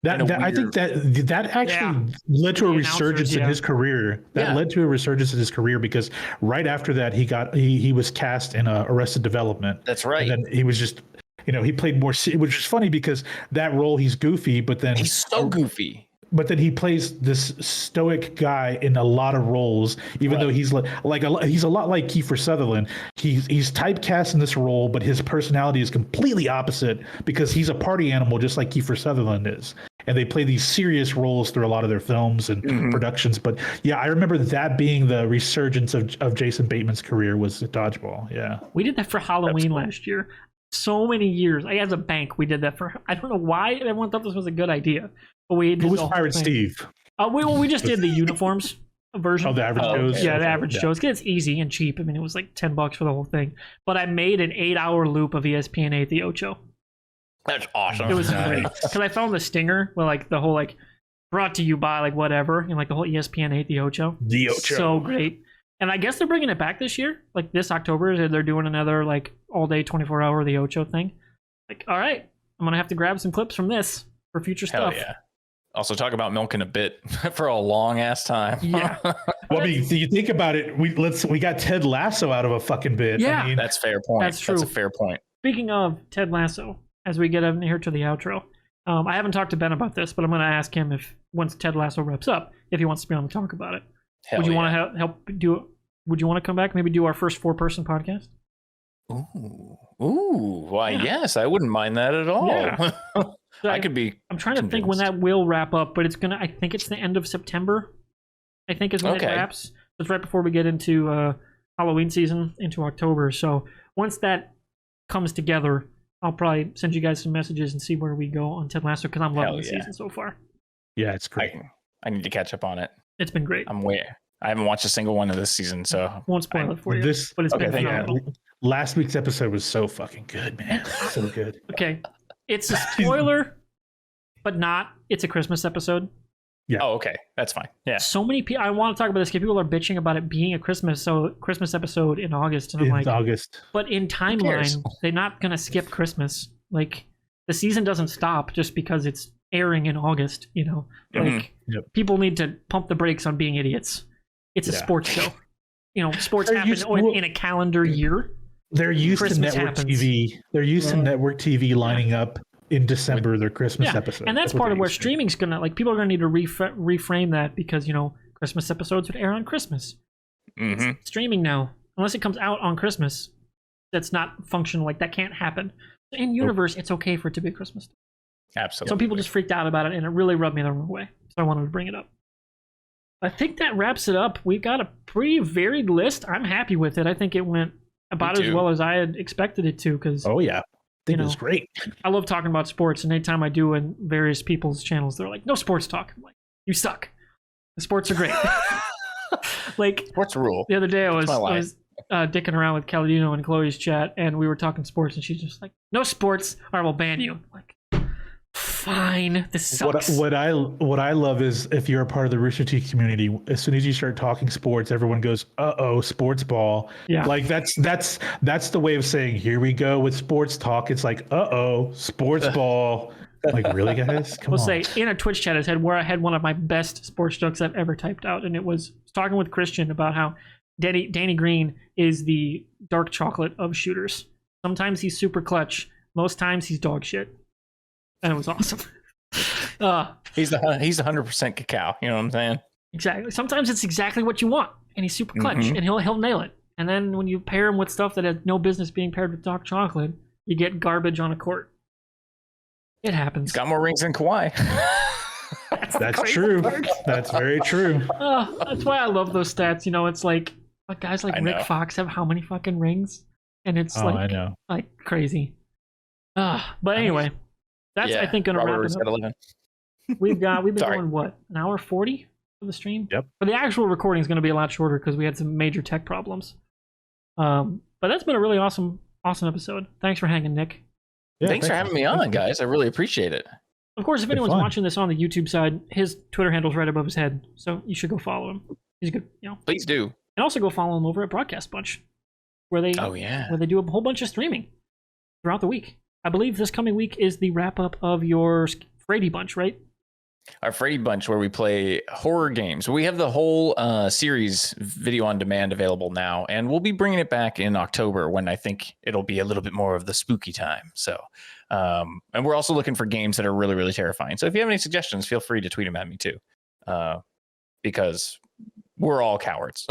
I think that actually led to a resurgence in his career. Led to a resurgence in his career because right after that he was cast in Arrested Development. That's right. And then he was just he played more, which is funny because that role he's goofy, but then he's so goofy. But then he plays this stoic guy in a lot of roles, even though he's he's a lot like Kiefer Sutherland. He's typecast in this role, but his personality is completely opposite because he's a party animal, just like Kiefer Sutherland is. And they play these serious roles through a lot of their films and productions. But yeah, I remember that being the resurgence of Jason Bateman's career was Dodgeball. Yeah, we did that for Halloween last year. So many years. As a bank, we did that for. I don't know why everyone thought this was a good idea. We did who was Pirate Steve? We just did the uniforms version. Oh, the average Joe's? Okay. Yeah, the average Joe's. It's easy and cheap. I mean, it was like $10 for the whole thing. But I made an 8-hour loop of ESPN 8 The Ocho. That's awesome. It was great. Because I found the stinger where like the whole like brought to you by like whatever and like the whole ESPN 8 The Ocho. The Ocho. So great. And I guess they're bringing it back this year. Like this October, they're doing another like all day 24-hour The Ocho thing. Like, all right, I'm going to have to grab some clips from this for future stuff. Hell yeah. Also, talk about milking a bit for a long ass time. Yeah. Well, I mean, you think about it. We got Ted Lasso out of a fucking bit. Yeah, I mean, that's fair point. That's true. That's a fair point. Speaking of Ted Lasso, as we get in here to the outro, I haven't talked to Ben about this, but I'm going to ask him if once Ted Lasso wraps up, if he wants to be on to talk about it. Hell Would you yeah. want to help do it would you want to come back? Maybe do our first 4-person podcast? Ooh, why? Yeah. Yes, I wouldn't mind that at all. Yeah. I could be. I'm trying to think when that will wrap up, but I think it's the end of September. I think is when it wraps. It's right before we get into Halloween season, into October. So once that comes together, I'll probably send you guys some messages and see where we go on Ted Lasso, because I'm loving the season so far. Yeah, it's great. I need to catch up on it. It's been great. I haven't watched a single one of this season, so won't spoil it for you. But it's been phenomenal. Last week's episode was so fucking good, man. So good. Okay, it's a spoiler, but not. It's a Christmas episode. Yeah. Oh, okay, that's fine. Yeah. So many people. I want to talk about this because people are bitching about it being a Christmas episode in August, and I'm like, August. But in timeline, they're not gonna skip Christmas. Like the season doesn't stop just because it's airing in August. You know, like people need to pump the brakes on being idiots. It's a sports show. You know, sports happen in a calendar year. They're used Christmas to network happens. TV. They're used to network TV lining up in December their Christmas episode. And that's part of where streaming's gonna, like, people are gonna need to reframe that, because, you know, Christmas episodes would air on Christmas. Streaming now, unless it comes out on Christmas, that's not functional. Like, that can't happen. In universe, it's okay for it to be Christmas. Absolutely. Some people just freaked out about it, and it really rubbed me the wrong way. So I wanted to bring it up. I think that wraps it up. We've got a pretty varied list. I'm happy with it. I think it went about as well as I had expected it to. Because I think it was great. I love talking about sports, and anytime I do in various people's channels, they're like, "No sports talk." I'm like, "You suck. The sports are great." Like, sports rule. The other day, I was dicking around with Caladino and Chloe's chat, and we were talking sports, and she's just like, "No sports, or I will ban you." I'm like, fine, this sucks. What I love is, if you're a part of the Rooster Teeth community, as soon as you start talking sports, everyone goes, "Uh-oh, sports ball." Yeah. Like that's the way of saying, here we go with sports talk. It's like, "Uh-oh, sports ball." Like, really, guys? Come on. Say, in a Twitch chat I said, where I had one of my best sports jokes I've ever typed out, and it was talking with Christian about how Danny Green is the dark chocolate of shooters. Sometimes he's super clutch. Most times he's dog shit. And it was awesome. He's 100% cacao. You know what I'm saying? Exactly. Sometimes it's exactly what you want, and he's super clutch, and he'll nail it. And then when you pair him with stuff that has no business being paired with dark chocolate, you get garbage on a court. It happens. He's got more rings than Kawhi. That's true. That's very true. That's why I love those stats. You know, it's like guys like Rick Fox have how many fucking rings, and it's I know, like crazy. But anyway. That's, I think, going to wrap it up. We've been going, what, an hour 40 for the stream? Yep. But the actual recording is going to be a lot shorter because we had some major tech problems. But that's been a really awesome episode. Thanks for hanging, Nick. Yeah, thanks for having me on, guys. I really appreciate it. Of course, if anyone's watching this on the YouTube side, his Twitter handle's right above his head, so you should go follow him. He's good, you know. Please do. And also go follow him over at Broadcast Bunch, where they do a whole bunch of streaming throughout the week. I believe this coming week is the wrap-up of your Frady Bunch, right? Our Frady Bunch, where we play horror games. We have the whole series video on demand available now, and we'll be bringing it back in October, when I think it'll be a little bit more of the spooky time. So, and we're also looking for games that are really, really terrifying. So if you have any suggestions, feel free to tweet them at me too, because we're all cowards,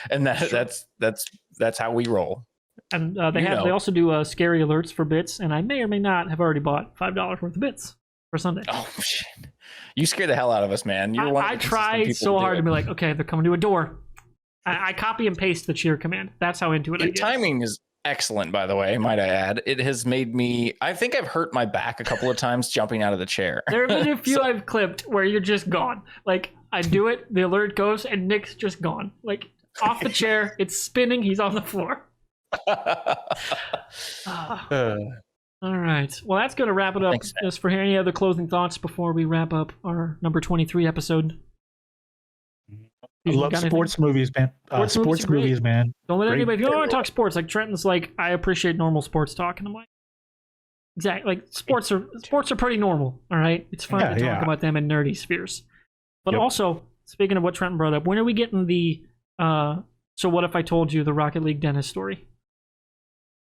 and that's how we roll. And they also do scary alerts for bits, and I may or may not have already bought $5 worth of bits for Sunday. Oh shit! You scare the hell out of us, man. I try so hard to be like, okay, they're coming to a door. I copy and paste the cheer command. That's how into it I get. Timing is excellent, by the way. Might I add? It has made me. I think I've hurt my back a couple of times jumping out of the chair. There have been a few I've clipped where you're just gone. Like, I do it, the alert goes, and Nick's just gone. Like, off the chair, it's spinning, he's on the floor. All right. Well, that's going to wrap it up. Thanks, as for any other closing thoughts before we wrap up our number 23 episode? I love sports movies, man. Sports movies, man. Don't let anybody. If you don't want to talk sports, like Trenton's, like, I appreciate normal sports talk, and I'm like, exactly. Like, sports are pretty normal. All right, it's fun to talk about them in nerdy spheres. But also, speaking of what Trenton brought up, when are we getting the? So what if I told you the Rocket League Dennis story?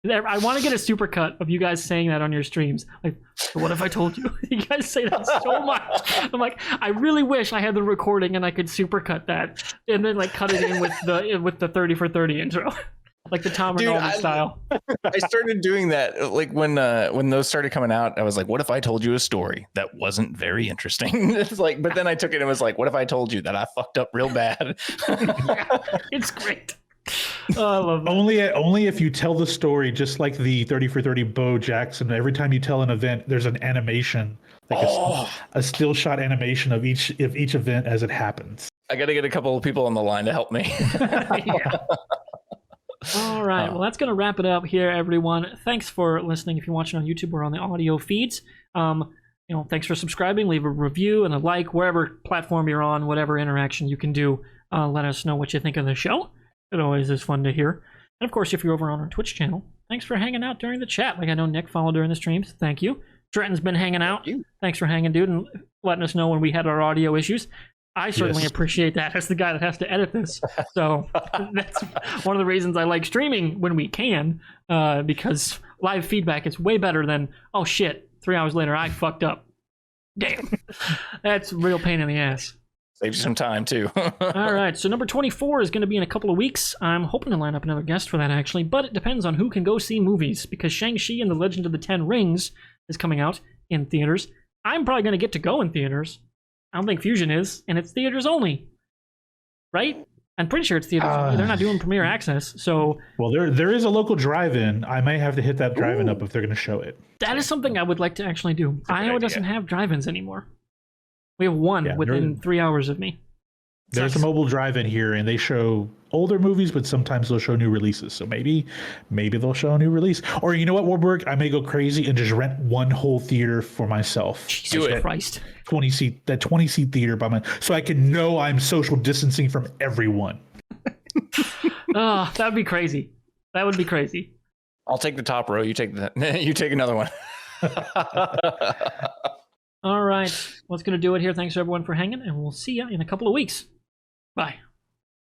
I want to get a supercut of you guys saying that on your streams. Like, what if I told you? You guys say that so much. I'm like, I really wish I had the recording and I could supercut that and then like cut it in with the 30 for 30 intro. Like the Tom Rinaldi style. I started doing that like when those started coming out. I was like, what if I told you a story that wasn't very interesting? It's like, but then I took it and was like, what if I told you that I fucked up real bad? Yeah, it's great. Oh, I love that. Only if you tell the story just like the 30 for 30 Bo Jackson. Every time you tell an event, there's an animation, like a still shot animation of each event as it happens. I got to get a couple of people on the line to help me. Yeah. All right. Well, that's going to wrap it up here, everyone. Thanks for listening. If you're watching on YouTube or on the audio feeds, thanks for subscribing. Leave a review and a like wherever platform you're on, whatever interaction you can do. Let us know what you think of the show. It always is fun to hear. And of course, if you're over on our Twitch channel, thanks for hanging out during the chat. Like I know Nick followed during the streams. Thank you. Trenton's been hanging out. Thanks for hanging, dude, and letting us know when we had our audio issues. I certainly appreciate that as the guy that has to edit this. So that's one of the reasons I like streaming when we can, because live feedback is way better than, oh shit, 3 hours later I fucked up. Damn. That's a real pain in the ass. Saves you some time too. All right, so number 24 is going to be in a couple of weeks. I'm hoping to line up another guest for that actually, but it depends on who can go see movies, because Shang-Chi and the Legend of the Ten Rings is coming out in theaters. I'm probably going to get to go in theaters. I don't think Fusion is, and it's theaters only, right? I'm pretty sure it's theaters only. They're not doing premiere access, so... Well, there is a local drive-in. I may have to hit that drive-in up if they're going to show it. That is something I would like to actually do. Iowa doesn't have drive-ins anymore. We have one within 3 hours of me. There's a mobile drive-in here, and they show older movies, but sometimes they'll show new releases. So maybe they'll show a new release. Or you know what, Warburg? I may go crazy and just rent one whole theater for myself. Jesus Christ. 20-seat theater so I can know I'm social distancing from everyone. Oh, that would be crazy. That would be crazy. I'll take the top row. You take another one. All right. Well, that's going to do it here. Thanks everyone for hanging, and we'll see you in a couple of weeks. Bye.